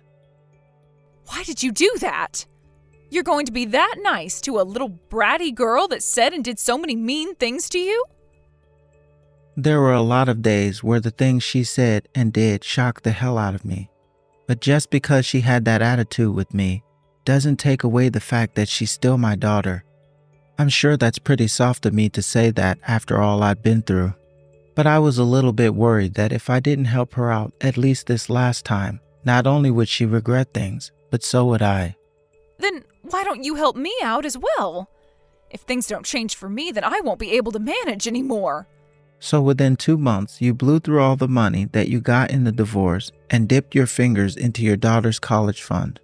Why did you do that? You're going to be that nice to a little bratty girl that said and did so many mean things to you? There were a lot of days where the things she said and did shocked the hell out of me. But just because she had that attitude with me doesn't take away the fact that she's still my daughter. I'm sure that's pretty soft of me to say that after all I'd been through. But I was a little bit worried that if I didn't help her out at least this last time, not only would she regret things, but so would I. Then why don't you help me out as well? If things don't change for me, then I won't be able to manage anymore. So within 2 months, you blew through all the money that you got in the divorce and dipped your fingers into your daughter's college fund.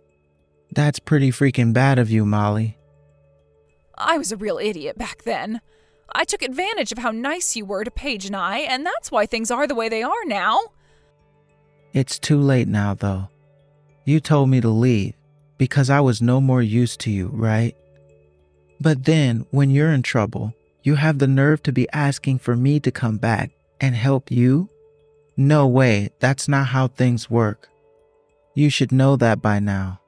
That's pretty freaking bad of you, Molly. I was a real idiot back then. I took advantage of how nice you were to Paige and I, and that's why things are the way they are now. It's too late now, though. You told me to leave because I was no more use to you, right? But then, when you're in trouble, you have the nerve to be asking for me to come back and help you? No way, that's not how things work. You should know that by now.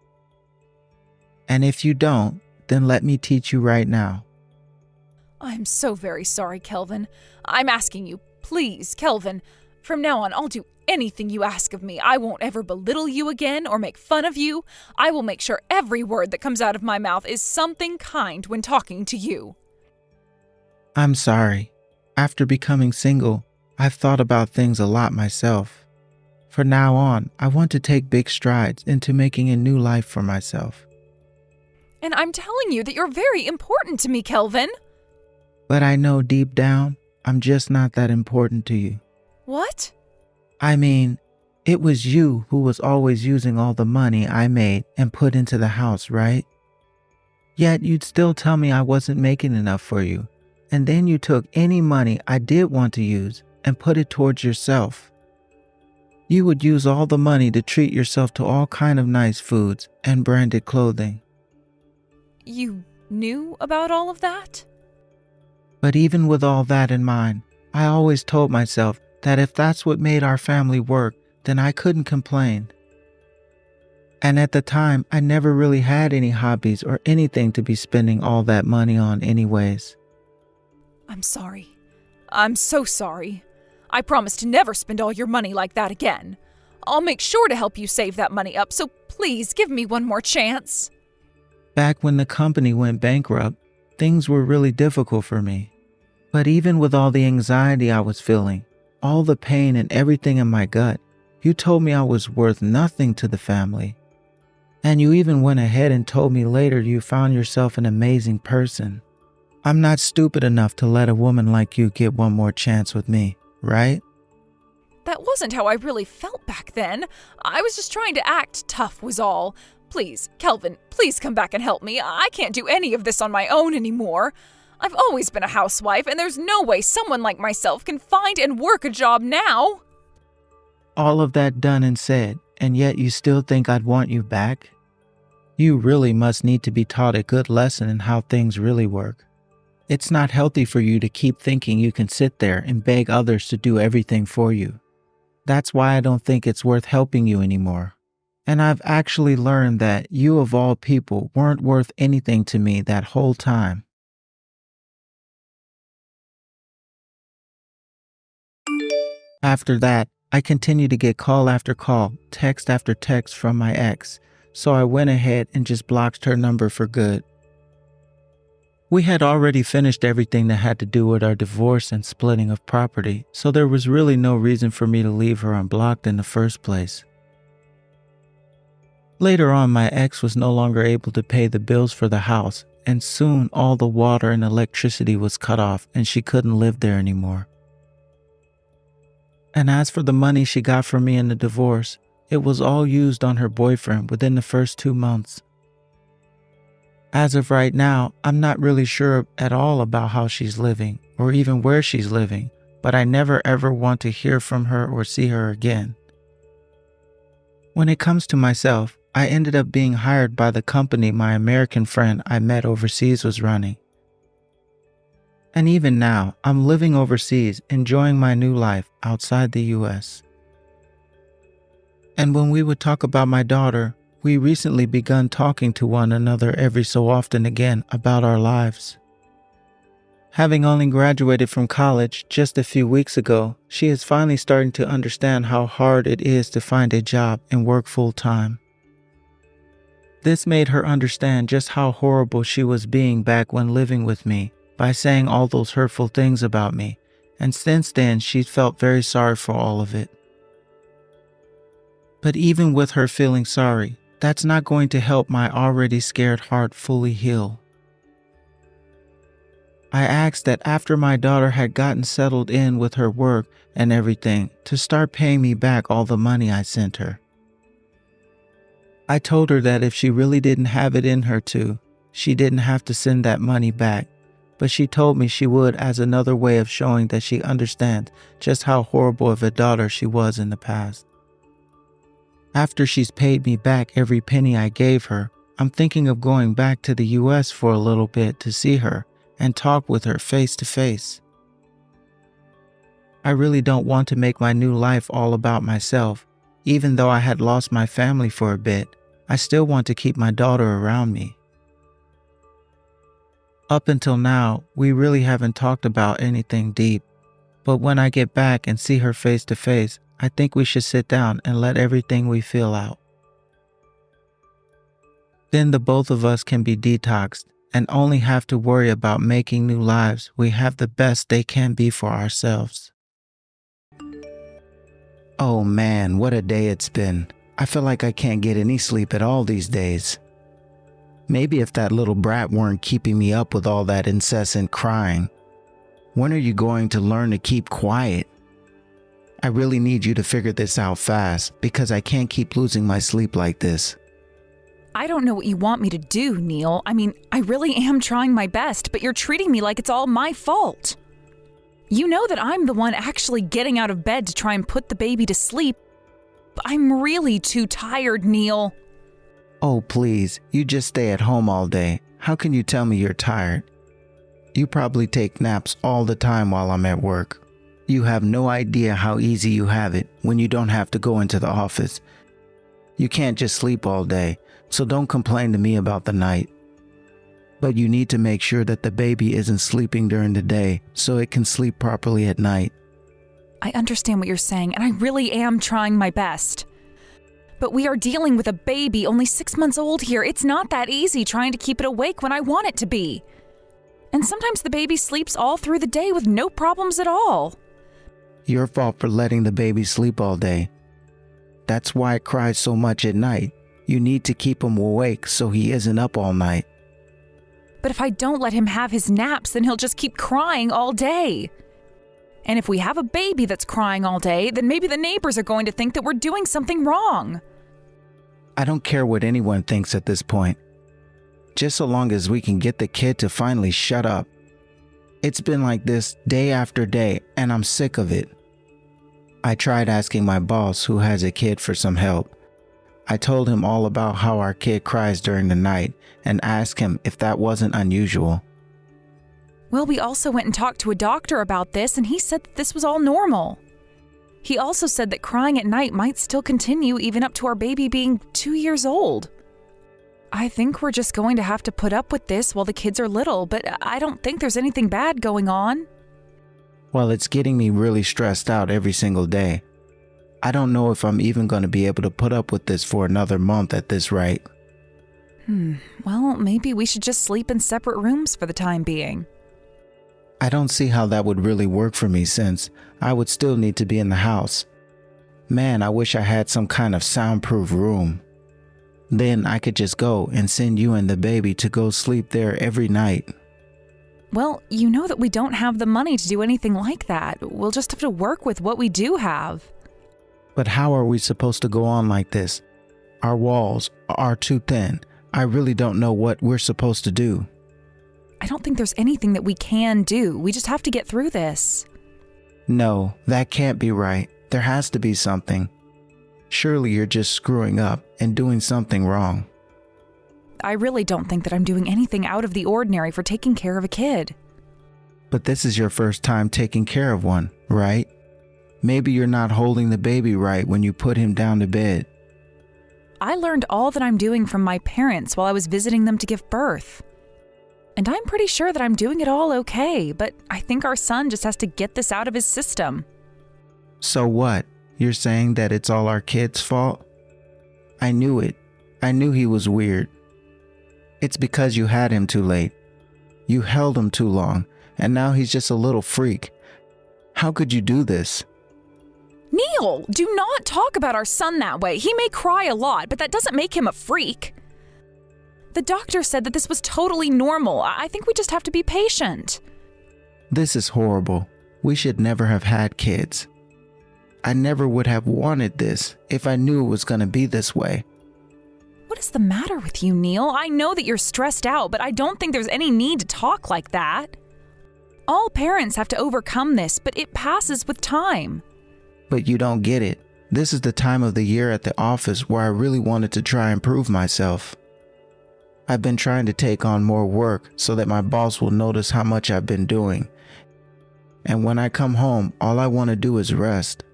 And if you don't, then let me teach you right now. I'm so very sorry, Kelvin. I'm asking you, please, Kelvin, From now on, I'll do anything you ask of me. I won't ever belittle you again or make fun of you. I will make sure every word that comes out of my mouth is something kind when talking to you. I'm sorry. After becoming single, I've thought about things a lot myself. From now on, I want to take big strides into making a new life for myself. And I'm telling you that you're very important to me, Kelvin. But I know deep down, I'm just not that important to you. What? I mean, it was you who was always using all the money I made and put into the house, right? Yet you'd still tell me I wasn't making enough for you. And then you took any money I did want to use and put it towards yourself. You would use all the money to treat yourself to all kind of nice foods and branded clothing. You knew about all of that? But even with all that in mind, I always told myself that if that's what made our family work, then I couldn't complain. And at the time, I never really had any hobbies or anything to be spending all that money on anyways. I'm sorry. I'm so sorry. I promise to never spend all your money like that again. I'll make sure to help you save that money up, so please give me one more chance. Back when the company went bankrupt, things were really difficult for me. But even with all the anxiety I was feeling, all the pain and everything in my gut, you told me I was worth nothing to the family. And you even went ahead and told me later you found yourself an amazing person. I'm not stupid enough to let a woman like you get one more chance with me, right? That wasn't how I really felt back then. I was just trying to act tough was all. Please, Kelvin, please come back and help me. I can't do any of this on my own anymore. I've always been a housewife, and there's no way someone like myself can find and work a job now. All of that done and said, and yet you still think I'd want you back? You really must need to be taught a good lesson in how things really work. It's not healthy for you to keep thinking you can sit there and beg others to do everything for you. That's why I don't think it's worth helping you anymore. And I've actually learned that you of all people weren't worth anything to me that whole time. After that, I continued to get call after call, text after text from my ex, so I went ahead and just blocked her number for good. We had already finished everything that had to do with our divorce and splitting of property, so there was really no reason for me to leave her unblocked in the first place. Later on, my ex was no longer able to pay the bills for the house, and soon all the water and electricity was cut off and she couldn't live there anymore. And as for the money she got from me in the divorce, it was all used on her boyfriend within the first 2 months. As of right now, I'm not really sure at all about how she's living or even where she's living, but I never ever want to hear from her or see her again. When it comes to myself, I ended up being hired by the company my American friend I met overseas was running. And even now, I'm living overseas, enjoying my new life outside the US. And when we would talk about my daughter, we recently begun talking to one another every so often again about our lives. Having only graduated from college just a few weeks ago, she is finally starting to understand how hard it is to find a job and work full time. This made her understand just how horrible she was being back when living with me by saying all those hurtful things about me, and since then she's felt very sorry for all of it. But even with her feeling sorry, that's not going to help my already scared heart fully heal. I asked that after my daughter had gotten settled in with her work and everything, to start paying me back all the money I sent her. I told her that if she really didn't have it in her to, she didn't have to send that money back, but she told me she would as another way of showing that she understands just how horrible of a daughter she was in the past. After she's paid me back every penny I gave her, I'm thinking of going back to the US for a little bit to see her and talk with her face to face. I really don't want to make my new life all about myself. Even though I had lost my family for a bit, I still want to keep my daughter around me. Up until now, we really haven't talked about anything deep, But when I get back and see her face to face, I think we should sit down and let everything we feel out. Then the both of us can be detoxed and only have to worry about making new lives we have the best they can be for ourselves. Oh man, what a day it's been. I feel like I can't get any sleep at all these days. Maybe if that little brat weren't keeping me up with all that incessant crying. When are you going to learn to keep quiet? I really need you to figure this out fast because I can't keep losing my sleep like this. I don't know what you want me to do, Neil. I mean, I really am trying my best, but you're treating me like it's all my fault. You know that I'm the one actually getting out of bed to try and put the baby to sleep. But I'm really too tired, Neil. Oh, please, you just stay at home all day. How can you tell me you're tired? You probably take naps all the time while I'm at work. You have no idea how easy you have it when you don't have to go into the office. You can't just sleep all day, so don't complain to me about the night. But you need to make sure that the baby isn't sleeping during the day so it can sleep properly at night. I understand what you're saying, and I really am trying my best. But we are dealing with a baby only 6 months old here. It's not that easy trying to keep it awake when I want it to be. And sometimes the baby sleeps all through the day with no problems at all. Your fault for letting the baby sleep all day. That's why it cries so much at night. You need to keep him awake so he isn't up all night. But if I don't let him have his naps, then he'll just keep crying all day. And if we have a baby that's crying all day, then maybe the neighbors are going to think that we're doing something wrong. I don't care what anyone thinks at this point. Just so long as we can get the kid to finally shut up. It's been like this day after day, and I'm sick of it. I tried asking my boss, who has a kid, for some help. I told him all about how our kid cries during the night and asked him if that wasn't unusual. Well, we also went and talked to a doctor about this, and he said that this was all normal. He also said that crying at night might still continue even up to our baby being 2 years old. I think we're just going to have to put up with this while the kids are little, but I don't think there's anything bad going on. Well, it's getting me really stressed out every single day. I don't know if I'm even going to be able to put up with this for another month at this rate. Well, maybe we should just sleep in separate rooms for the time being. I don't see how that would really work for me since I would still need to be in the house. Man, I wish I had some kind of soundproof room. Then I could just go and send you and the baby to go sleep there every night. Well, you know that we don't have the money to do anything like that. We'll just have to work with what we do have. But how are we supposed to go on like this? Our walls are too thin. I really don't know what we're supposed to do. I don't think there's anything that we can do. We just have to get through this. No, that can't be right. There has to be something. Surely you're just screwing up and doing something wrong. I really don't think that I'm doing anything out of the ordinary for taking care of a kid. But this is your first time taking care of one, right? Maybe you're not holding the baby right when you put him down to bed. I learned all that I'm doing from my parents while I was visiting them to give birth. And I'm pretty sure that I'm doing it all okay, but I think our son just has to get this out of his system. So what? You're saying that it's all our kid's fault? I knew it. I knew he was weird. It's because you had him too late. You held him too long, and now he's just a little freak. How could you do this? Neil, do not talk about our son that way. He may cry a lot, but that doesn't make him a freak. The doctor said that this was totally normal. I think we just have to be patient. This is horrible. We should never have had kids. I never would have wanted this if I knew it was going to be this way. What is the matter with you, Neil? I know that you're stressed out, but I don't think there's any need to talk like that. All parents have to overcome this, but it passes with time. But you don't get it. This is the time of the year at the office where I really wanted to try and prove myself. I've been trying to take on more work so that my boss will notice how much I've been doing. And when I come home, all I want to do is rest.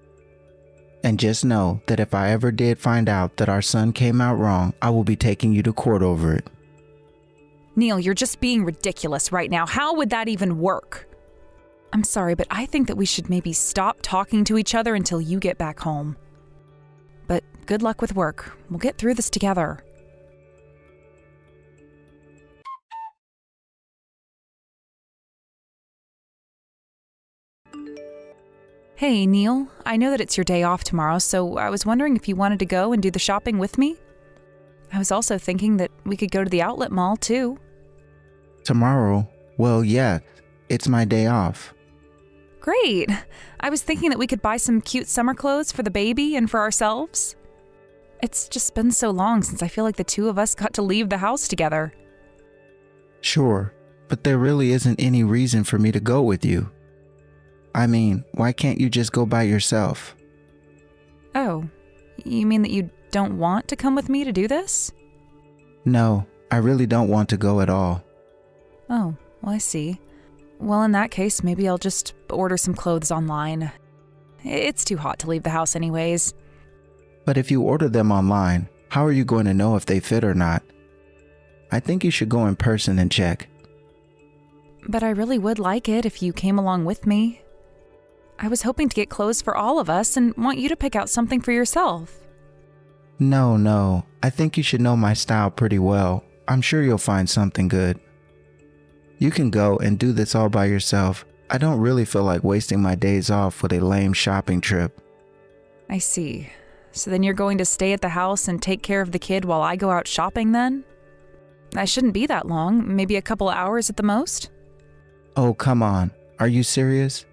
And just know that if I ever did find out that our son came out wrong, I will be taking you to court over it. Neil, you're just being ridiculous right now. How would that even work? I'm sorry, but I think that we should maybe stop talking to each other until you get back home. But good luck with work. We'll get through this together. Hey, Neil. I know that it's your day off tomorrow, so I was wondering if you wanted to go and do the shopping with me? I was also thinking that we could go to the outlet mall, too. Tomorrow? Well, yeah, it's my day off. Great. I was thinking that we could buy some cute summer clothes for the baby and for ourselves. It's just been so long since I feel like the two of us got to leave the house together. Sure, but there really isn't any reason for me to go with you. I mean, why can't you just go by yourself? Oh, you mean that you don't want to come with me to do this? No, I really don't want to go at all. Oh, well, I see. Well, in that case, maybe I'll just order some clothes online. It's too hot to leave the house anyways. But if you order them online, how are you going to know if they fit or not? I think you should go in person and check. But I really would like it if you came along with me. I was hoping to get clothes for all of us and want you to pick out something for yourself. No, I think you should know my style pretty well. I'm sure you'll find something good. You can go and do this all by yourself. I don't really feel like wasting my days off with a lame shopping trip. I see. So then you're going to stay at the house and take care of the kid while I go out shopping then? I shouldn't be that long, maybe a couple hours at the most? Oh, come on. Are you serious?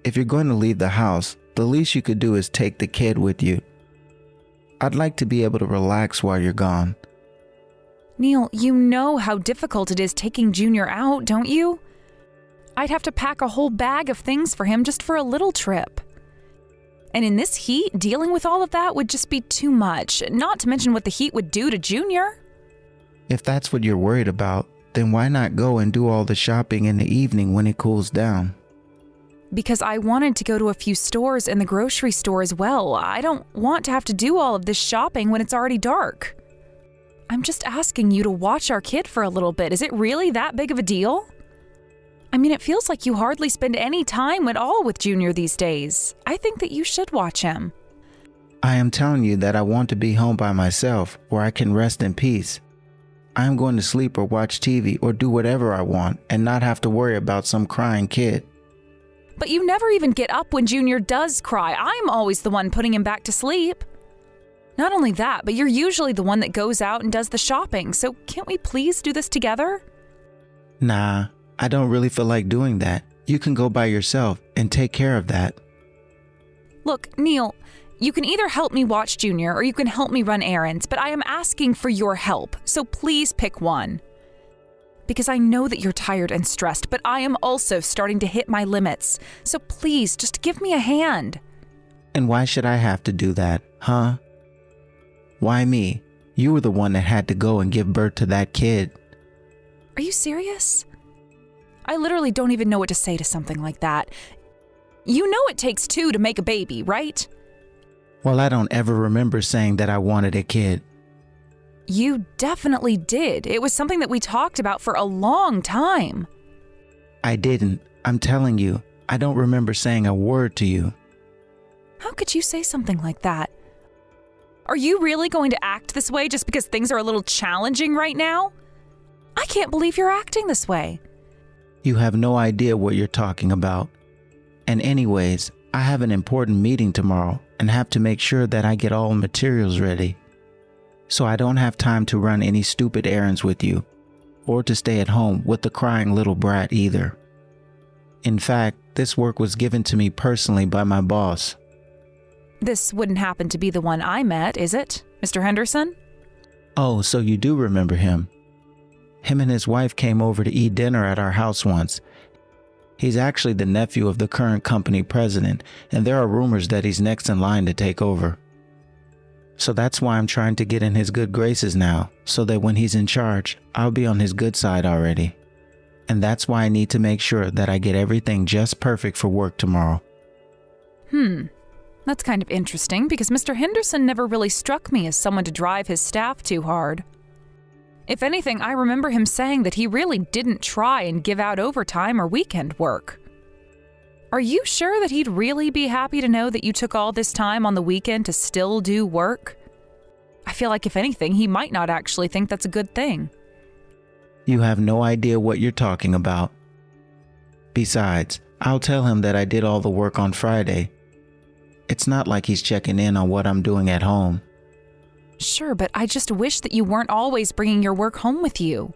If you're going to leave the house, the least you could do is take the kid with you. I'd like to be able to relax while you're gone. Neil, you know how difficult it is taking Junior out, don't you? I'd have to pack a whole bag of things for him just for a little trip. And in this heat, dealing with all of that would just be too much, not to mention what the heat would do to Junior. If that's what you're worried about, then why not go and do all the shopping in the evening when it cools down? Because I wanted to go to a few stores and the grocery store as well. I don't want to have to do all of this shopping when it's already dark. I'm just asking you to watch our kid for a little bit. Is it really that big of a deal? I mean, it feels like you hardly spend any time at all with Junior these days. I think that you should watch him. I am telling you that I want to be home by myself where I can rest in peace. I am going to sleep or watch TV or do whatever I want and not have to worry about some crying kid. But you never even get up when Junior does cry. I'm always the one putting him back to sleep. Not only that, but you're usually the one that goes out and does the shopping, so can't we please do this together? Nah, I don't really feel like doing that. You can go by yourself and take care of that. Look, Neil, you can either help me watch Junior or you can help me run errands, but I am asking for your help, so please pick one. Because I know that you're tired and stressed, but I am also starting to hit my limits, so please just give me a hand. And why should I have to do that, huh? Why me? You were the one that had to go and give birth to that kid. Are you serious? I literally don't even know what to say to something like that. You know it takes two to make a baby, right? Well, I don't ever remember saying that I wanted a kid. You definitely did. It was something that we talked about for a long time. I didn't. I'm telling you, I don't remember saying a word to you. How could you say something like that? Are you really going to act this way just because things are a little challenging right now? I can't believe you're acting this way. You have no idea what you're talking about. And anyways, I have an important meeting tomorrow and have to make sure that I get all materials ready. So I don't have time to run any stupid errands with you, or to stay at home with the crying little brat either. In fact, this work was given to me personally by my boss. This wouldn't happen to be the one I met, is it, Mr. Henderson? Oh, so you do remember him. Him and his wife came over to eat dinner at our house once. He's actually the nephew of the current company president, and there are rumors that he's next in line to take over. So that's why I'm trying to get in his good graces now, so that when he's in charge, I'll be on his good side already. And that's why I need to make sure that I get everything just perfect for work tomorrow. That's kind of interesting because Mr. Henderson never really struck me as someone to drive his staff too hard. If anything, I remember him saying that he really didn't try and give out overtime or weekend work. Are you sure that he'd really be happy to know that you took all this time on the weekend to still do work? I feel like if anything, he might not actually think that's a good thing. You have no idea what you're talking about. Besides, I'll tell him that I did all the work on Friday. It's not like he's checking in on what I'm doing at home. Sure, but I just wish that you weren't always bringing your work home with you.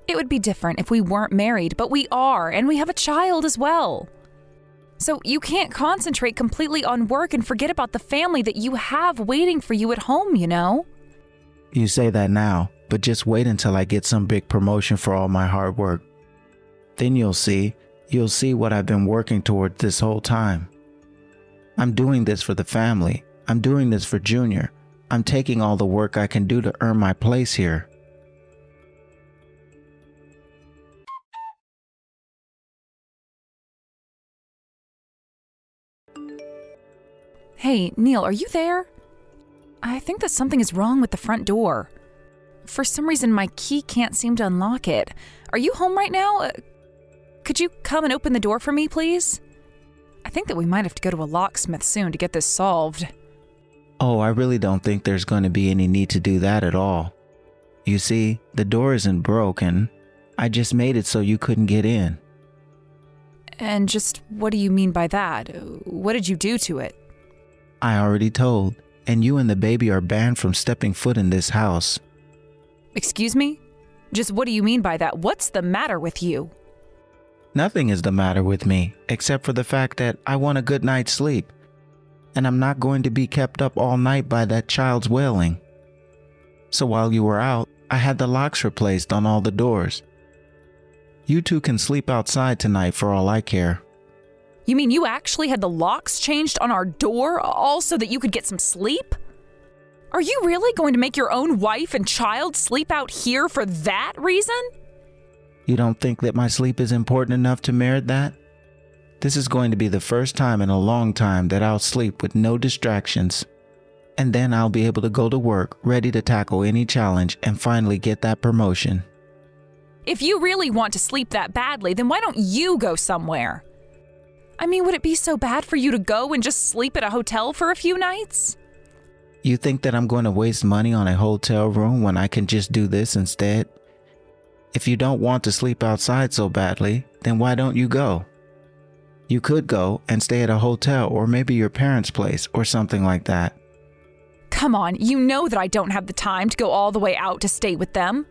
It would be different if we weren't married, but we are, and we have a child as well. So you can't concentrate completely on work and forget about the family that you have waiting for you at home, you know? You say that now, but just wait until I get some big promotion for all my hard work. Then you'll see what I've been working toward this whole time. I'm doing this for the family. I'm doing this for Junior. I'm taking all the work I can do to earn my place here. Hey, Neil, are you there? I think that something is wrong with the front door. For some reason, my key can't seem to unlock it. Are you home right now? Could you come and open the door for me, please? I think that we might have to go to a locksmith soon to get this solved. Oh, I really don't think there's going to be any need to do that at all. You see, the door isn't broken. I just made it so you couldn't get in. And just what do you mean by that? What did you do to it? I already told, and you and the baby are banned from stepping foot in this house. Excuse me? Just what do you mean by that? What's the matter with you? Nothing is the matter with me, except for the fact that I want a good night's sleep. And I'm not going to be kept up all night by that child's wailing. So while you were out, I had the locks replaced on all the doors. You two can sleep outside tonight for all I care. You mean you actually had the locks changed on our door, all so that you could get some sleep? Are you really going to make your own wife and child sleep out here for that reason? You don't think that my sleep is important enough to merit that? This is going to be the first time in a long time that I'll sleep with no distractions. And then I'll be able to go to work ready to tackle any challenge and finally get that promotion. If you really want to sleep that badly, then why don't you go somewhere? I mean, would it be so bad for you to go and just sleep at a hotel for a few nights? You think that I'm going to waste money on a hotel room when I can just do this instead? If you don't want to sleep outside so badly, then why don't you go? You could go and stay at a hotel or maybe your parents' place or something like that. Come on, you know that I don't have the time to go all the way out to stay with them.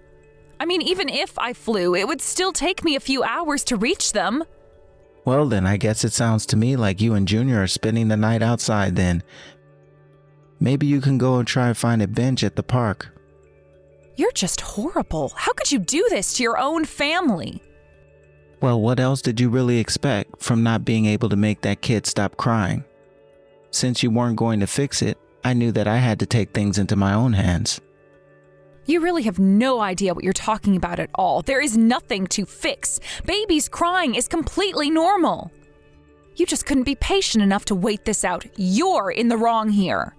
I mean, even if I flew, it would still take me a few hours to reach them. Well then, I guess it sounds to me like you and Junior are spending the night outside then. Maybe you can go and try and find a bench at the park. You're just horrible. How could you do this to your own family? Well, what else did you really expect from not being able to make that kid stop crying? Since you weren't going to fix it, I knew that I had to take things into my own hands. You really have no idea what you're talking about at all. There is nothing to fix. Babies crying is completely normal. You just couldn't be patient enough to wait this out. You're in the wrong here.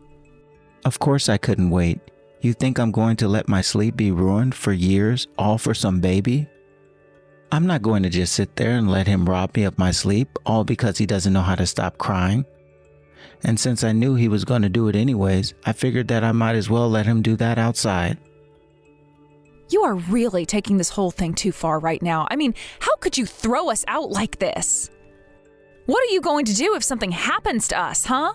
Of course I couldn't wait. You think I'm going to let my sleep be ruined for years, all for some baby? I'm not going to just sit there and let him rob me of my sleep, all because he doesn't know how to stop crying. And since I knew he was going to do it anyways, I figured that I might as well let him do that outside. You are really taking this whole thing too far right now. I mean, how could you throw us out like this? What are you going to do if something happens to us, huh?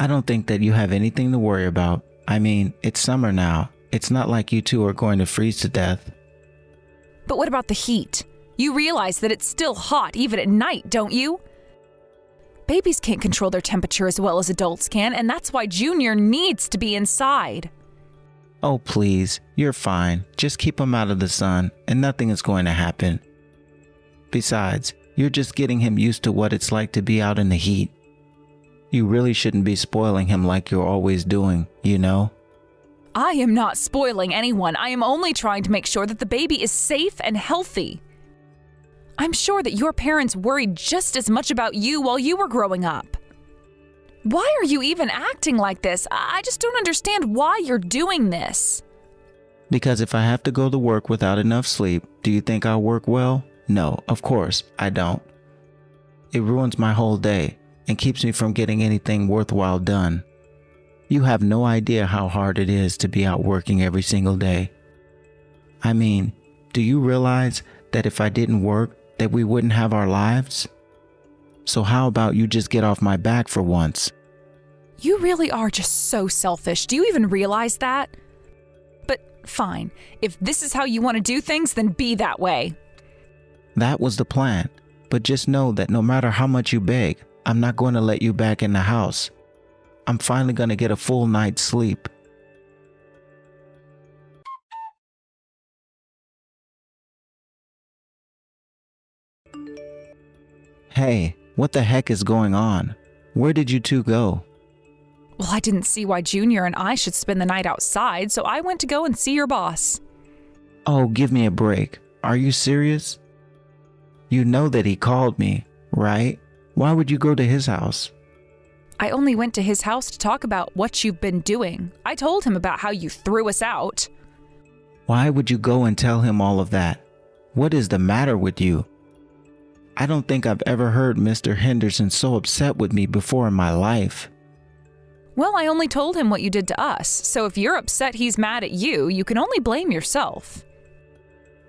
I don't think that you have anything to worry about. I mean, it's summer now. It's not like you two are going to freeze to death. But what about the heat? You realize that it's still hot even at night, don't you? Babies can't control their temperature as well as adults can, and that's why Junior needs to be inside. Oh, please, you're fine. Just keep him out of the sun, and nothing is going to happen. Besides, you're just getting him used to what it's like to be out in the heat. You really shouldn't be spoiling him like you're always doing, you know? I am not spoiling anyone. I am only trying to make sure that the baby is safe and healthy. I'm sure that your parents worried just as much about you while you were growing up. Why are you even acting like this? I just don't understand why you're doing this. Because if I have to go to work without enough sleep, do you think I'll work well? No, of course, I don't. It ruins my whole day and keeps me from getting anything worthwhile done. You have no idea how hard it is to be out working every single day. I mean, do you realize that if I didn't work, that we wouldn't have our lives? So how about you just get off my back for once? You really are just so selfish. Do you even realize that? But fine, if this is how you want to do things, then be that way. That was the plan, but just know that no matter how much you beg, I'm not going to let you back in the house. I'm finally going to get a full night's sleep. Hey, what the heck is going on? Where did you two go? Well, I didn't see why Junior and I should spend the night outside, so I went to go and see your boss. Oh, give me a break. Are you serious? You know that he called me, right? Why would you go to his house? I only went to his house to talk about what you've been doing. I told him about how you threw us out. Why would you go and tell him all of that? What is the matter with you? I don't think I've ever heard Mr. Henderson so upset with me before in my life. Well, I only told him what you did to us, so if you're upset he's mad at you, you can only blame yourself.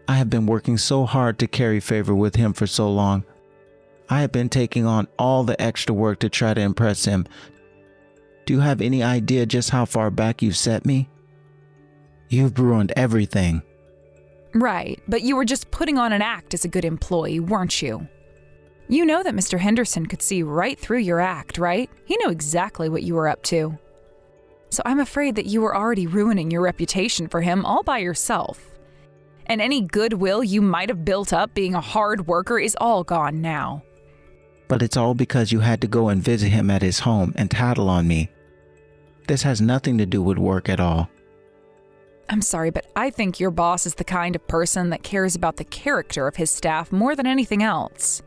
I have been working so hard to carry favor with him for so long. I have been taking on all the extra work to try to impress him. Do you have any idea just how far back you've set me? You've ruined everything. Right, but you were just putting on an act as a good employee, weren't you? You know that Mr. Henderson could see right through your act, right? He knew exactly what you were up to. So I'm afraid that you were already ruining your reputation for him all by yourself. And any goodwill you might have built up being a hard worker is all gone now. But it's all because you had to go and visit him at his home and tattle on me. This has nothing to do with work at all. I'm sorry, but I think your boss is the kind of person that cares about the character of his staff more than anything else.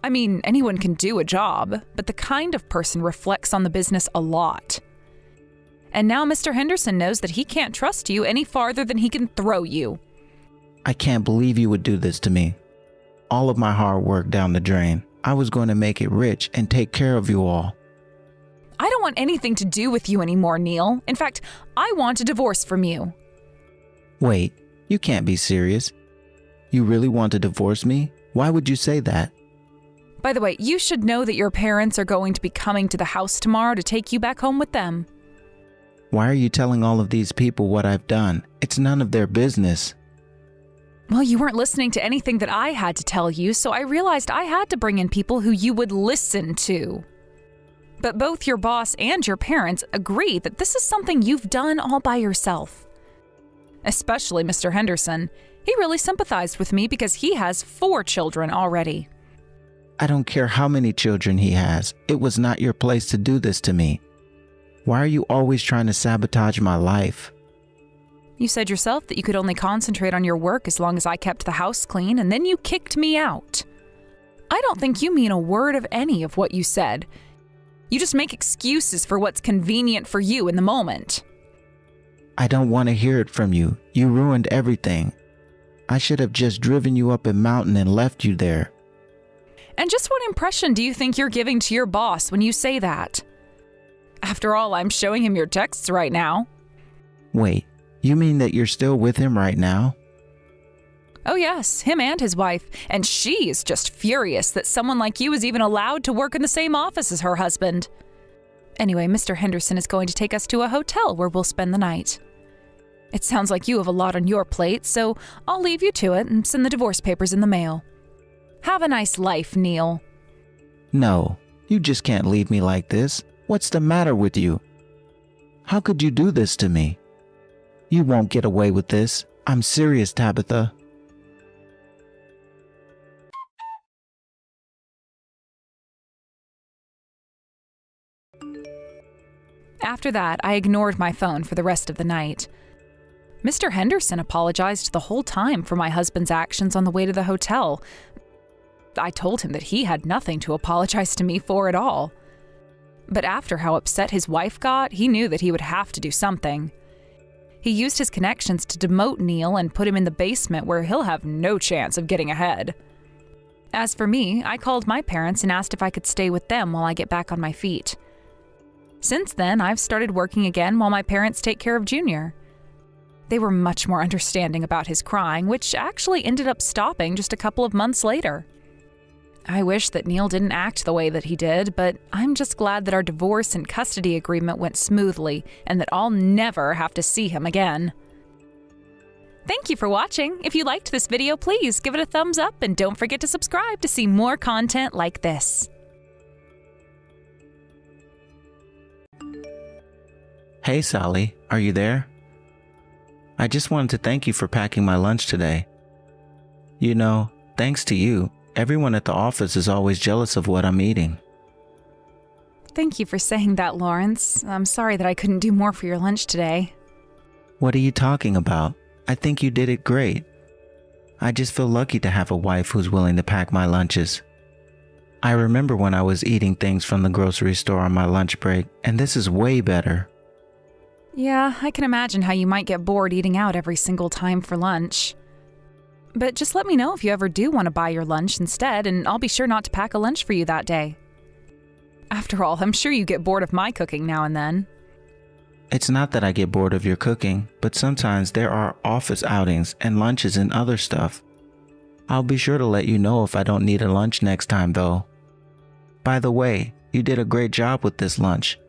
I mean, anyone can do a job, but the kind of person reflects on the business a lot. And now Mr. Henderson knows that he can't trust you any farther than he can throw you. I can't believe you would do this to me. All of my hard work down the drain. I was going to make it rich and take care of you all. I don't want anything to do with you anymore, Neil. In fact, I want a divorce from you. Wait, you can't be serious. You really want to divorce me? Why would you say that? By the way, you should know that your parents are going to be coming to the house tomorrow to take you back home with them. Why are you telling all of these people what I've done? It's none of their business. Well, you weren't listening to anything that I had to tell you, so I realized I had to bring in people who you would listen to. But both your boss and your parents agree that this is something you've done all by yourself. Especially Mr. Henderson. He really sympathized with me because he has 4 children already. I don't care how many children he has. It was not your place to do this to me. Why are you always trying to sabotage my life? You said yourself that you could only concentrate on your work as long as I kept the house clean, and then you kicked me out. I don't think you mean a word of any of what you said. You just make excuses for what's convenient for you in the moment. I don't want to hear it from you. You ruined everything. I should have just driven you up a mountain and left you there. And just what impression do you think you're giving to your boss when you say that? After all, I'm showing him your texts right now. Wait, you mean that you're still with him right now? Oh yes, him and his wife. And she is just furious that someone like you is even allowed to work in the same office as her husband. Anyway, Mr. Henderson is going to take us to a hotel where we'll spend the night. It sounds like you have a lot on your plate, so I'll leave you to it and send the divorce papers in the mail. Have a nice life, Neil. No, you just can't leave me like this. What's the matter with you? How could you do this to me? You won't get away with this. I'm serious, Tabitha. After that, I ignored my phone for the rest of the night. Mr. Henderson apologized the whole time for my husband's actions on the way to the hotel. I told him that he had nothing to apologize to me for at all. But after how upset his wife got, he knew that he would have to do something. He used his connections to demote Neil and put him in the basement where he'll have no chance of getting ahead. As for me, I called my parents and asked if I could stay with them while I get back on my feet. Since then, I've started working again while my parents take care of Junior. They were much more understanding about his crying, which actually ended up stopping just a couple of months later. I wish that Neil didn't act the way that he did, but I'm just glad that our divorce and custody agreement went smoothly and that I'll never have to see him again. Thank you for watching. If you liked this video, please give it a thumbs up and don't forget to subscribe to see more content like this. Hey, Sally, are you there? I just wanted to thank you for packing my lunch today. You know, thanks to you, everyone at the office is always jealous of what I'm eating. Thank you for saying that, Lawrence. I'm sorry that I couldn't do more for your lunch today. What are you talking about? I think you did it great. I just feel lucky to have a wife who's willing to pack my lunches. I remember when I was eating things from the grocery store on my lunch break, and this is way better. Yeah, I can imagine how you might get bored eating out every single time for lunch. But just let me know if you ever do want to buy your lunch instead, and I'll be sure not to pack a lunch for you that day. After all, I'm sure you get bored of my cooking now and then. It's not that I get bored of your cooking, but sometimes there are office outings and lunches and other stuff. I'll be sure to let you know if I don't need a lunch next time, though. By the way, you did a great job with this lunch.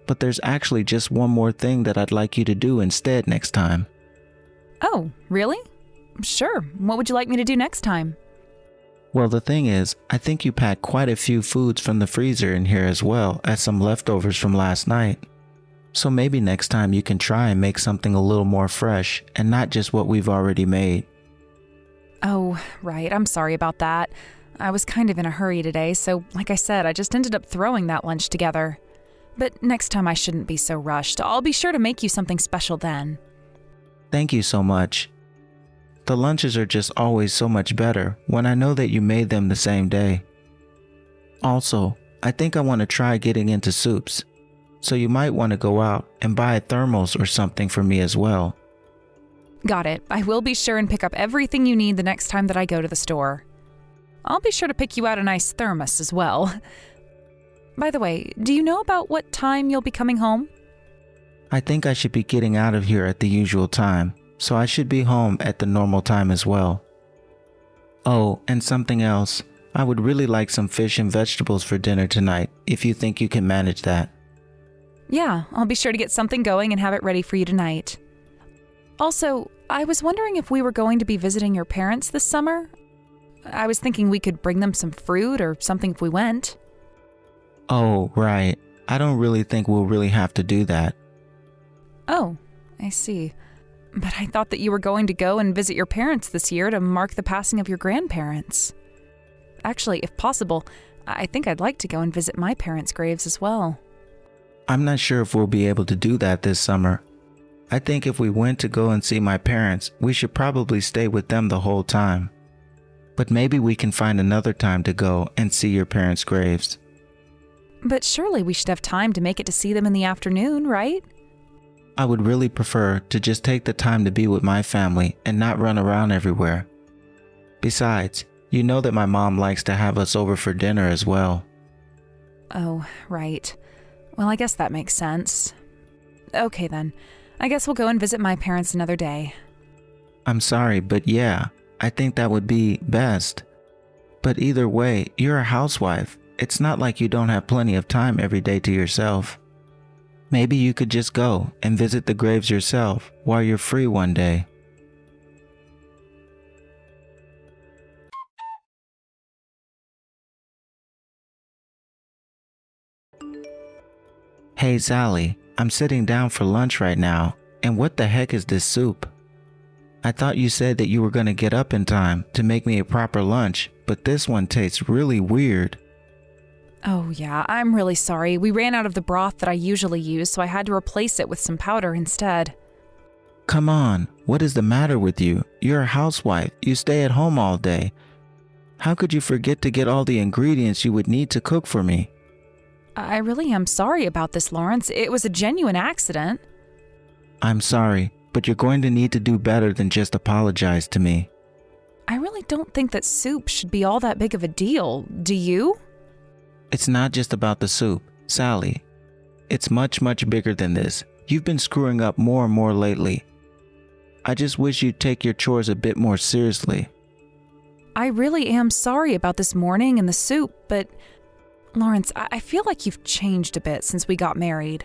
But there's actually just one more thing that I'd like you to do instead next time. Oh, really? Sure. What would you like me to do next time? Well, the thing is, I think you packed quite a few foods from the freezer in here as well as some leftovers from last night. So maybe next time you can try and make something a little more fresh and not just what we've already made. Oh, right. I'm sorry about that. I was kind of in a hurry today, so like I said, I just ended up throwing that lunch together. But next time I shouldn't be so rushed. I'll be sure to make you something special then. Thank you so much. The lunches are just always so much better when I know that you made them the same day. Also, I think I want to try getting into soups. So you might want to go out and buy a thermos or something for me as well. Got it. I will be sure and pick up everything you need the next time that I go to the store. I'll be sure to pick you out a nice thermos as well. By the way, do you know about what time you'll be coming home? I think I should be getting out of here at the usual time, so I should be home at the normal time as well. Oh, and something else. I would really like some fish and vegetables for dinner tonight, if you think you can manage that. Yeah, I'll be sure to get something going and have it ready for you tonight. Also, I was wondering if we were going to be visiting your parents this summer. I was thinking we could bring them some fruit or something if we went. Oh, right. I don't really think we'll really have to do that. Oh, I see. But I thought that you were going to go and visit your parents this year to mark the passing of your grandparents. Actually, if possible, I think I'd like to go and visit my parents' graves as well. I'm not sure if we'll be able to do that this summer. I think if we went to go and see my parents, we should probably stay with them the whole time. But maybe we can find another time to go and see your parents' graves. But surely we should have time to make it to see them in the afternoon, right? I would really prefer to just take the time to be with my family and not run around everywhere. Besides, you know that my mom likes to have us over for dinner as well. Oh, right. Well, I guess that makes sense. Okay then. I guess we'll go and visit my parents another day. I'm sorry, but yeah, I think that would be best. But either way, you're a housewife. It's not like you don't have plenty of time every day to yourself. Maybe you could just go and visit the graves yourself while you're free one day. Hey Sally, I'm sitting down for lunch right now, and what the heck is this soup? I thought you said that you were going to get up in time to make me a proper lunch, but this one tastes really weird. Oh yeah, I'm really sorry. We ran out of the broth that I usually use, so I had to replace it with some powder instead. Come on, what is the matter with you? You're a housewife. You stay at home all day. How could you forget to get all the ingredients you would need to cook for me? I really am sorry about this, Lawrence. It was a genuine accident. I'm sorry, but you're going to need to do better than just apologize to me. I really don't think that soup should be all that big of a deal, do you? It's not just about the soup, Sally. It's much, much bigger than this. You've been screwing up more and more lately. I just wish you'd take your chores a bit more seriously. I really am sorry about this morning and the soup, but Lawrence, I feel like you've changed a bit since we got married.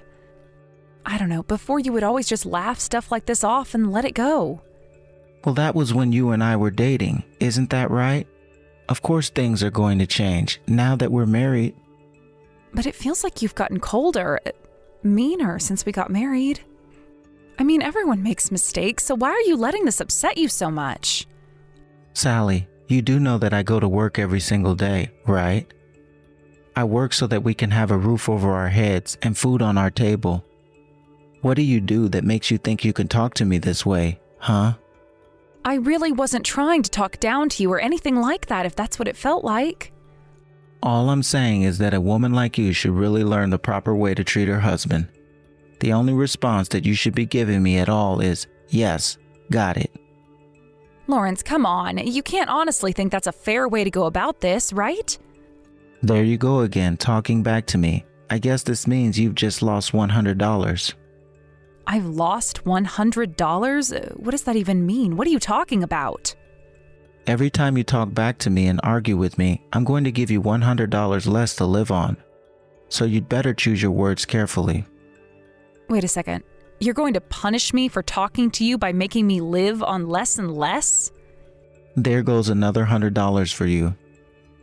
I don't know, before you would always just laugh stuff like this off and let it go. Well, that was when you and I were dating, isn't that right? Of course things are going to change now that we're married. But it feels like you've gotten colder, meaner since we got married. I mean, everyone makes mistakes, so why are you letting this upset you so much? Sally, you do know that I go to work every single day, right? I work so that we can have a roof over our heads and food on our table. What do you do that makes you think you can talk to me this way, huh? I really wasn't trying to talk down to you or anything like that, if that's what it felt like. All I'm saying is that a woman like you should really learn the proper way to treat her husband. The only response that you should be giving me at all is, yes, got it. Lawrence, come on. You can't honestly think that's a fair way to go about this, right? There you go again, talking back to me. I guess this means you've just lost $100. I've lost $100? What does that even mean? What are you talking about? Every time you talk back to me and argue with me, I'm going to give you $100 less to live on. So you'd better choose your words carefully. Wait a second. You're going to punish me for talking to you by making me live on less and less? There goes another $100 for you.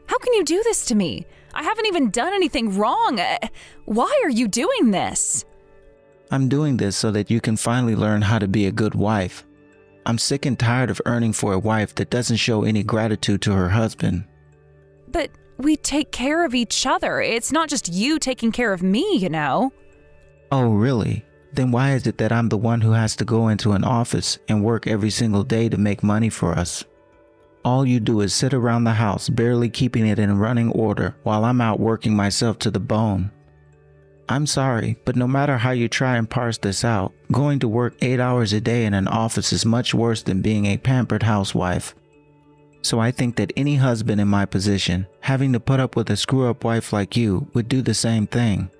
How can you do this to me? I haven't even done anything wrong. Why are you doing this? I'm doing this so that you can finally learn how to be a good wife. I'm sick and tired of earning for a wife that doesn't show any gratitude to her husband. But we take care of each other. It's not just you taking care of me, you know. Oh, really? Then why is it that I'm the one who has to go into an office and work every single day to make money for us? All you do is sit around the house, barely keeping it in running order, while I'm out working myself to the bone. I'm sorry, but no matter how you try and parse this out, going to work 8 hours a day in an office is much worse than being a pampered housewife. So I think that any husband in my position, having to put up with a screw-up wife like you, would do the same thing.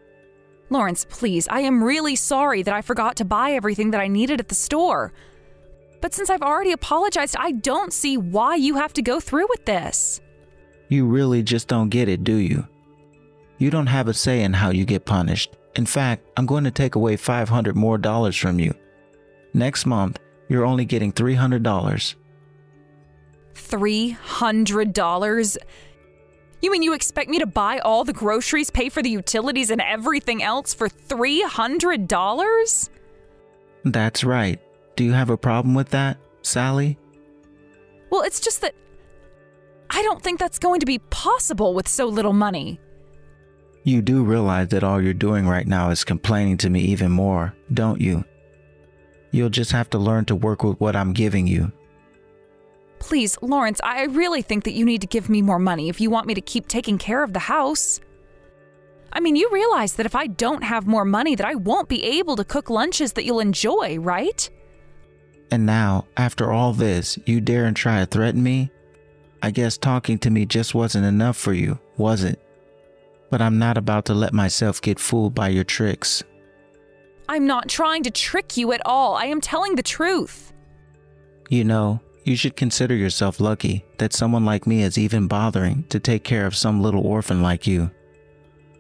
Lawrence, please, I am really sorry that I forgot to buy everything that I needed at the store. But since I've already apologized, I don't see why you have to go through with this. You really just don't get it, do you? You don't have a say in how you get punished. In fact, I'm going to take away $500 more from you. Next month, you're only getting $300. $300? You mean you expect me to buy all the groceries, pay for the utilities, and everything else for $300? That's right. Do you have a problem with that, Sally? Well, it's just that I don't think that's going to be possible with so little money. You do realize that all you're doing right now is complaining to me even more, don't you? You'll just have to learn to work with what I'm giving you. Please, Lawrence, I really think that you need to give me more money if you want me to keep taking care of the house. I mean, you realize that if I don't have more money that I won't be able to cook lunches that you'll enjoy, right? And now, after all this, you dare and try to threaten me? I guess talking to me just wasn't enough for you, was it? But I'm not about to let myself get fooled by your tricks. I'm not trying to trick you at all. I am telling the truth. You know, you should consider yourself lucky that someone like me is even bothering to take care of some little orphan like you.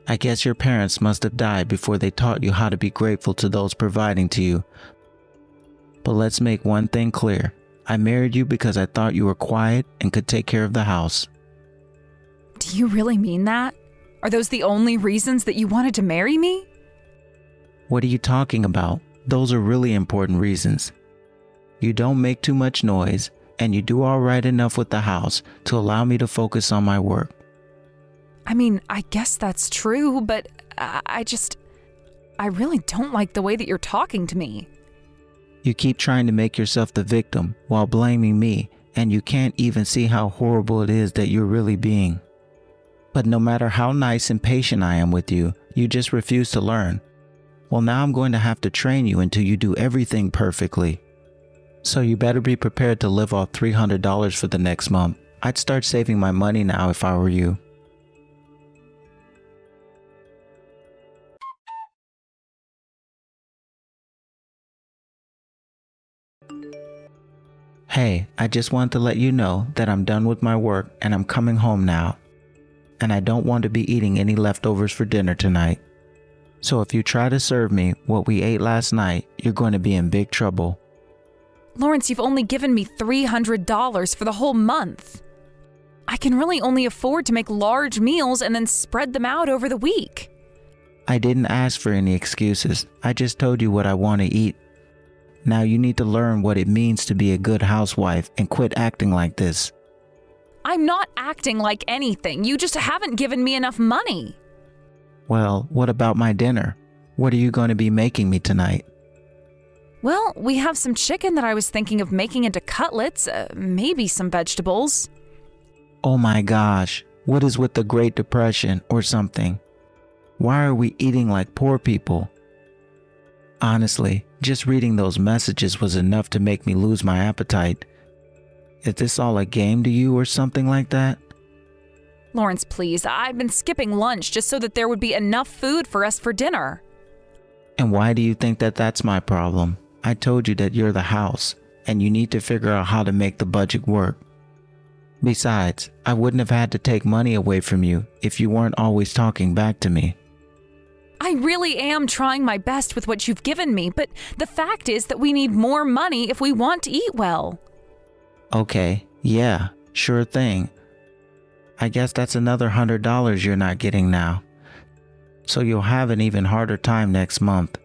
I guess your parents must have died before they taught you how to be grateful to those providing to you. But let's make one thing clear. I married you because I thought you were quiet and could take care of the house. Do you really mean that? Are those the only reasons that you wanted to marry me? What are you talking about? Those are really important reasons. You don't make too much noise, and you do all right enough with the house to allow me to focus on my work. I mean, I guess that's true, but I really don't like the way that you're talking to me. You keep trying to make yourself the victim while blaming me, and you can't even see how horrible it is that you're really being. But no matter how nice and patient I am with you, you just refuse to learn. Well, now I'm going to have to train you until you do everything perfectly. So you better be prepared to live off $300 for the next month, I'd start saving my money now if I were you. Hey, I just want to let you know that I'm done with my work and I'm coming home now. And I don't want to be eating any leftovers for dinner tonight. So if you try to serve me what we ate last night, you're going to be in big trouble. Lawrence, you've only given me $300 for the whole month. I can really only afford to make large meals and then spread them out over the week. I didn't ask for any excuses. I just told you what I want to eat. Now you need to learn what it means to be a good housewife and quit acting like this. I'm not acting like anything. You just haven't given me enough money. Well, what about my dinner? What are you going to be making me tonight? Well, we have some chicken that I was thinking of making into cutlets, maybe some vegetables. Oh my gosh, what is with the Great Depression or something? Why are we eating like poor people? Honestly, just reading those messages was enough to make me lose my appetite. Is this all a game to you or something like that? Lawrence, please, I've been skipping lunch just so that there would be enough food for us for dinner. And why do you think that that's my problem? I told you that you're the house, and you need to figure out how to make the budget work. Besides, I wouldn't have had to take money away from you if you weren't always talking back to me. I really am trying my best with what you've given me, but the fact is that we need more money if we want to eat well. Okay, yeah, sure thing. I guess that's another $100 you're not getting now. So you'll have an even harder time next month.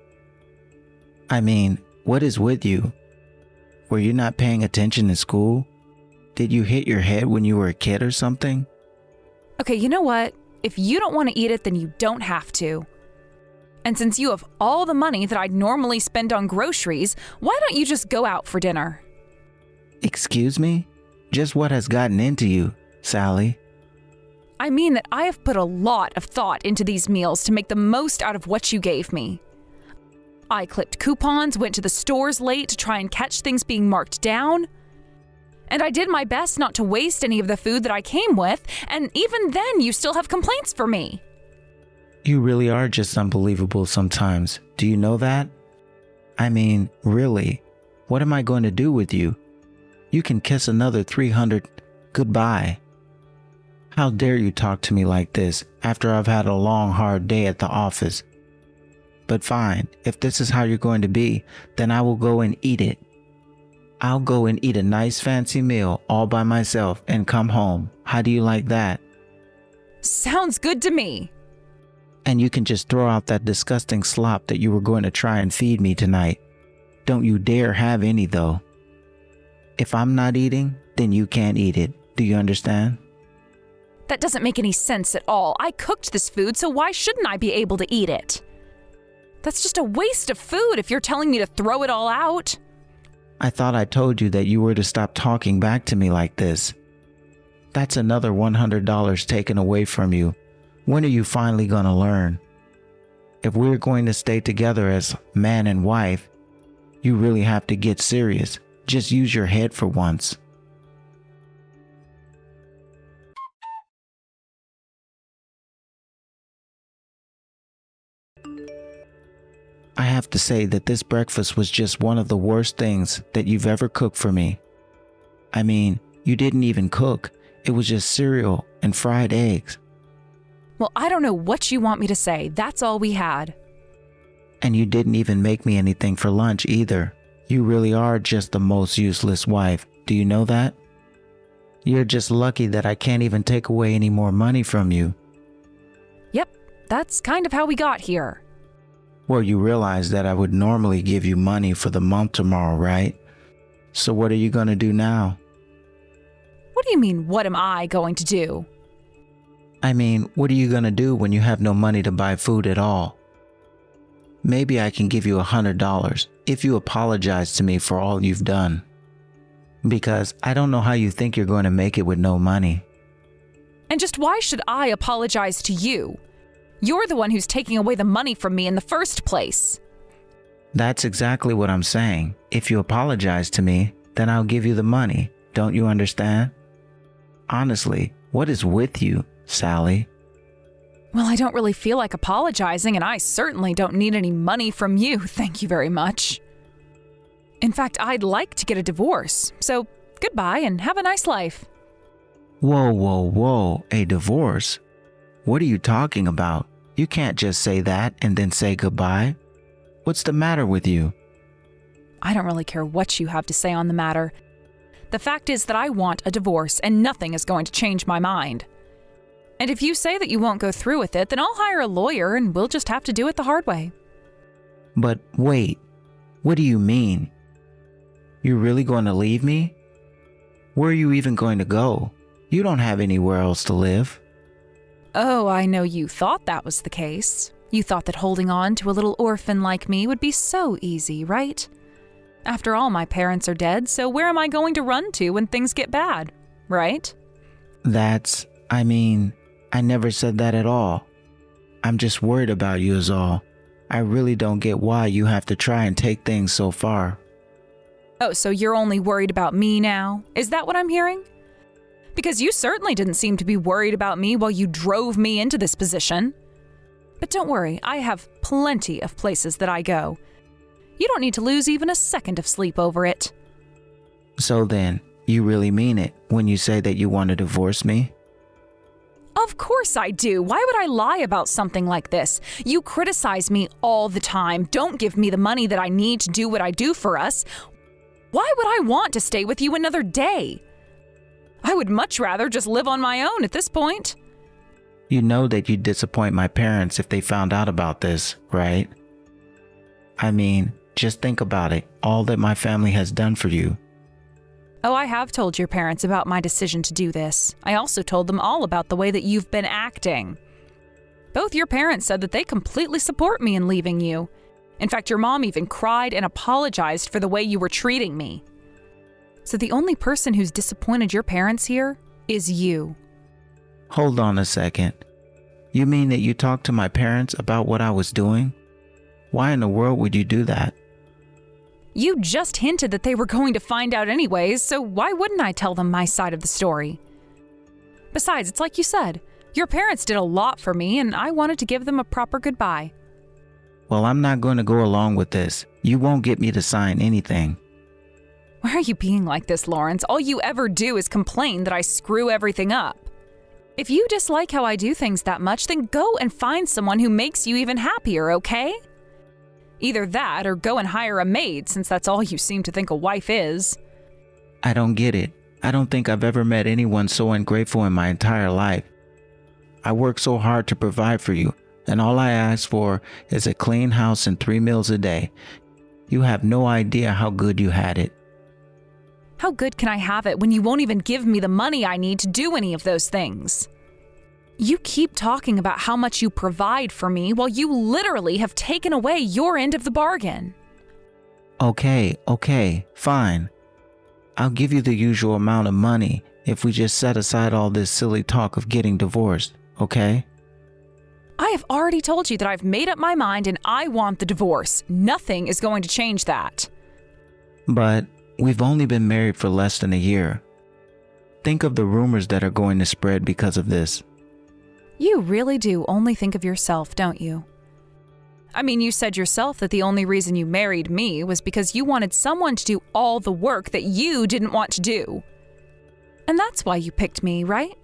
I mean, what is with you? Were you not paying attention in school? Did you hit your head when you were a kid or something? Okay, you know what? If you don't want to eat it, then you don't have to. And since you have all the money that I'd normally spend on groceries, why don't you just go out for dinner? Excuse me? Just what has gotten into you, Sally? I mean that I have put a lot of thought into these meals to make the most out of what you gave me. I clipped coupons, went to the stores late to try and catch things being marked down. And I did my best not to waste any of the food that I came with, and even then you still have complaints for me. You really are just unbelievable sometimes. Do you know that? I mean, really, what am I going to do with you? You can kiss another 300 goodbye. How dare you talk to me like this after I've had a long, hard day at the office? But fine, if this is how you're going to be, then I will go and eat it. I'll go and eat a nice fancy meal all by myself and come home. How do you like that? Sounds good to me. And you can just throw out that disgusting slop that you were going to try and feed me tonight. Don't you dare have any though. If I'm not eating, then you can't eat it. Do you understand? That doesn't make any sense at all. I cooked this food, so why shouldn't I be able to eat it? That's just a waste of food if you're telling me to throw it all out. I thought I told you that you were to stop talking back to me like this. That's another $100 taken away from you. When are you finally going to learn? If we're going to stay together as man and wife, you really have to get serious. Just use your head for once. I have to say that this breakfast was just one of the worst things that you've ever cooked for me. I mean, you didn't even cook. It was just cereal and fried eggs. Well, I don't know what you want me to say. That's all we had. And you didn't even make me anything for lunch either. You really are just the most useless wife. Do you know that? You're just lucky that I can't even take away any more money from you. Yep, that's kind of how we got here. Well, you realize that I would normally give you money for the month tomorrow, right? So what are you going to do now? What do you mean, what am I going to do? I mean, what are you going to do when you have no money to buy food at all? Maybe I can give you $100 if you apologize to me for all you've done. Because I don't know how you think you're going to make it with no money. And just why should I apologize to you? You're the one who's taking away the money from me in the first place. That's exactly what I'm saying. If you apologize to me, then I'll give you the money. Don't you understand? Honestly, what is with you, Sally? Well, I don't really feel like apologizing, and I certainly don't need any money from you, thank you very much. In fact, I'd like to get a divorce, so goodbye and have a nice life. Whoa, whoa, whoa, a divorce? What are you talking about? You can't just say that and then say goodbye. What's the matter with you? I don't really care what you have to say on the matter. The fact is that I want a divorce, and nothing is going to change my mind. And if you say that you won't go through with it, then I'll hire a lawyer and we'll just have to do it the hard way. But wait, what do you mean? You're really going to leave me? Where are you even going to go? You don't have anywhere else to live. Oh, I know you thought that was the case. You thought that holding on to a little orphan like me would be so easy, right? After all, my parents are dead, so where am I going to run to when things get bad, right? I never said that at all. I'm just worried about you is all. I really don't get why you have to try and take things so far. Oh, so you're only worried about me now? Is that what I'm hearing? Because you certainly didn't seem to be worried about me while you drove me into this position. But don't worry, I have plenty of places that I go. You don't need to lose even a second of sleep over it. So then, you really mean it when you say that you want to divorce me? Of course I do. Why would I lie about something like this? You criticize me all the time. Don't give me the money that I need to do what I do for us. Why would I want to stay with you another day? I would much rather just live on my own at this point. You know that you'd disappoint my parents if they found out about this, right? Just think about it, all that my family has done for you. Oh, I have told your parents about my decision to do this. I also told them all about the way that you've been acting. Both your parents said that they completely support me in leaving you. In fact, your mom even cried and apologized for the way you were treating me. So the only person who's disappointed your parents here is you. Hold on a second. You mean that you talked to my parents about what I was doing? Why in the world would you do that? You just hinted that they were going to find out anyways, so why wouldn't I tell them my side of the story? Besides, it's like you said, your parents did a lot for me and I wanted to give them a proper goodbye. Well, I'm not going to go along with this. You won't get me to sign anything. Why are you being like this, Lawrence? All you ever do is complain that I screw everything up. If you dislike how I do things that much, then go and find someone who makes you even happier, okay? Either that or go and hire a maid, since that's all you seem to think a wife is. I don't get it. I don't think I've ever met anyone so ungrateful in my entire life. I work so hard to provide for you, and all I ask for is a clean house and 3 meals a day. You have no idea how good you had it. How good can I have it when you won't even give me the money I need to do any of those things? You keep talking about how much you provide for me while you literally have taken away your end of the bargain. Okay, fine. I'll give you the usual amount of money if we just set aside all this silly talk of getting divorced, okay? I have already told you that I've made up my mind and I want the divorce. Nothing is going to change that. But we've only been married for less than a year. Think of the rumors that are going to spread because of this. You really do only think of yourself, don't you? I mean, you said yourself that the only reason you married me was because you wanted someone to do all the work that you didn't want to do. And that's why you picked me, right?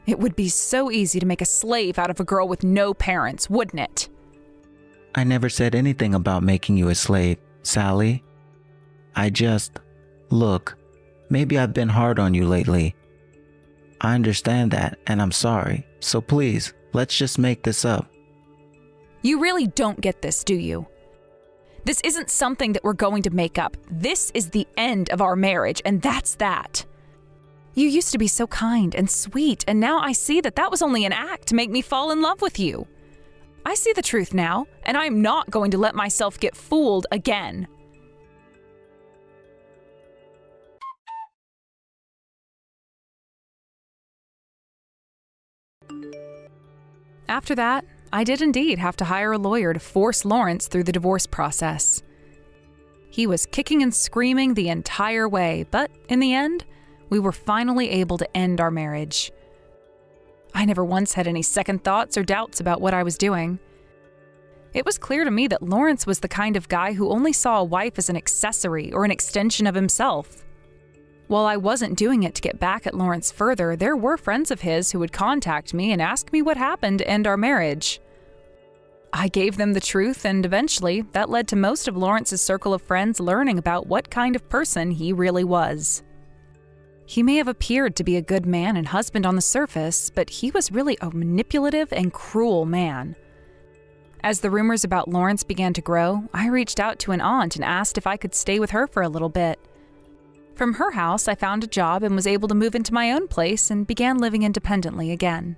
It would be so easy to make a slave out of a girl with no parents, wouldn't it? I never said anything about making you a slave, Sally. Look, maybe I've been hard on you lately. I understand that, and I'm sorry. So please, let's just make this up. You really don't get this, do you? This isn't something that we're going to make up. This is the end of our marriage, and that's that. You used to be so kind and sweet, and now I see that that was only an act to make me fall in love with you. I see the truth now, and I'm not going to let myself get fooled again. After that, I did indeed have to hire a lawyer to force Lawrence through the divorce process. He was kicking and screaming the entire way, but in the end, We were finally able to end our marriage. I never once had any second thoughts or doubts about what I was doing. It was clear to me that Lawrence was the kind of guy who only saw a wife as an accessory or an extension of himself. While I wasn't doing it to get back at Lawrence further, there were friends of his who would contact me and ask me what happened to end our marriage. I gave them the truth, and eventually that led to most of Lawrence's circle of friends learning about what kind of person he really was. He may have appeared to be a good man and husband on the surface, but he was really a manipulative and cruel man. As the rumors about Lawrence began to grow, I reached out to an aunt and asked if I could stay with her for a little bit. From her house, I found a job and was able to move into my own place and began living independently again.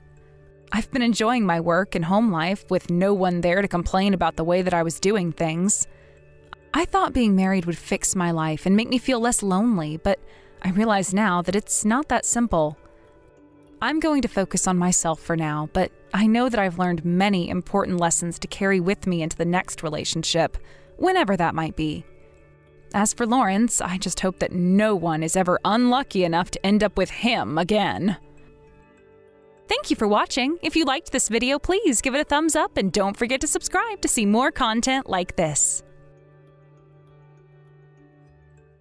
I've been enjoying my work and home life with no one there to complain about the way that I was doing things. I thought being married would fix my life and make me feel less lonely, but I realize now that it's not that simple. I'm going to focus on myself for now, but I know that I've learned many important lessons to carry with me into the next relationship, whenever that might be. As for Lawrence, I just hope that no one is ever unlucky enough to end up with him again. Thank you for watching. If you liked this video, please give it a thumbs up and don't forget to subscribe to see more content like this.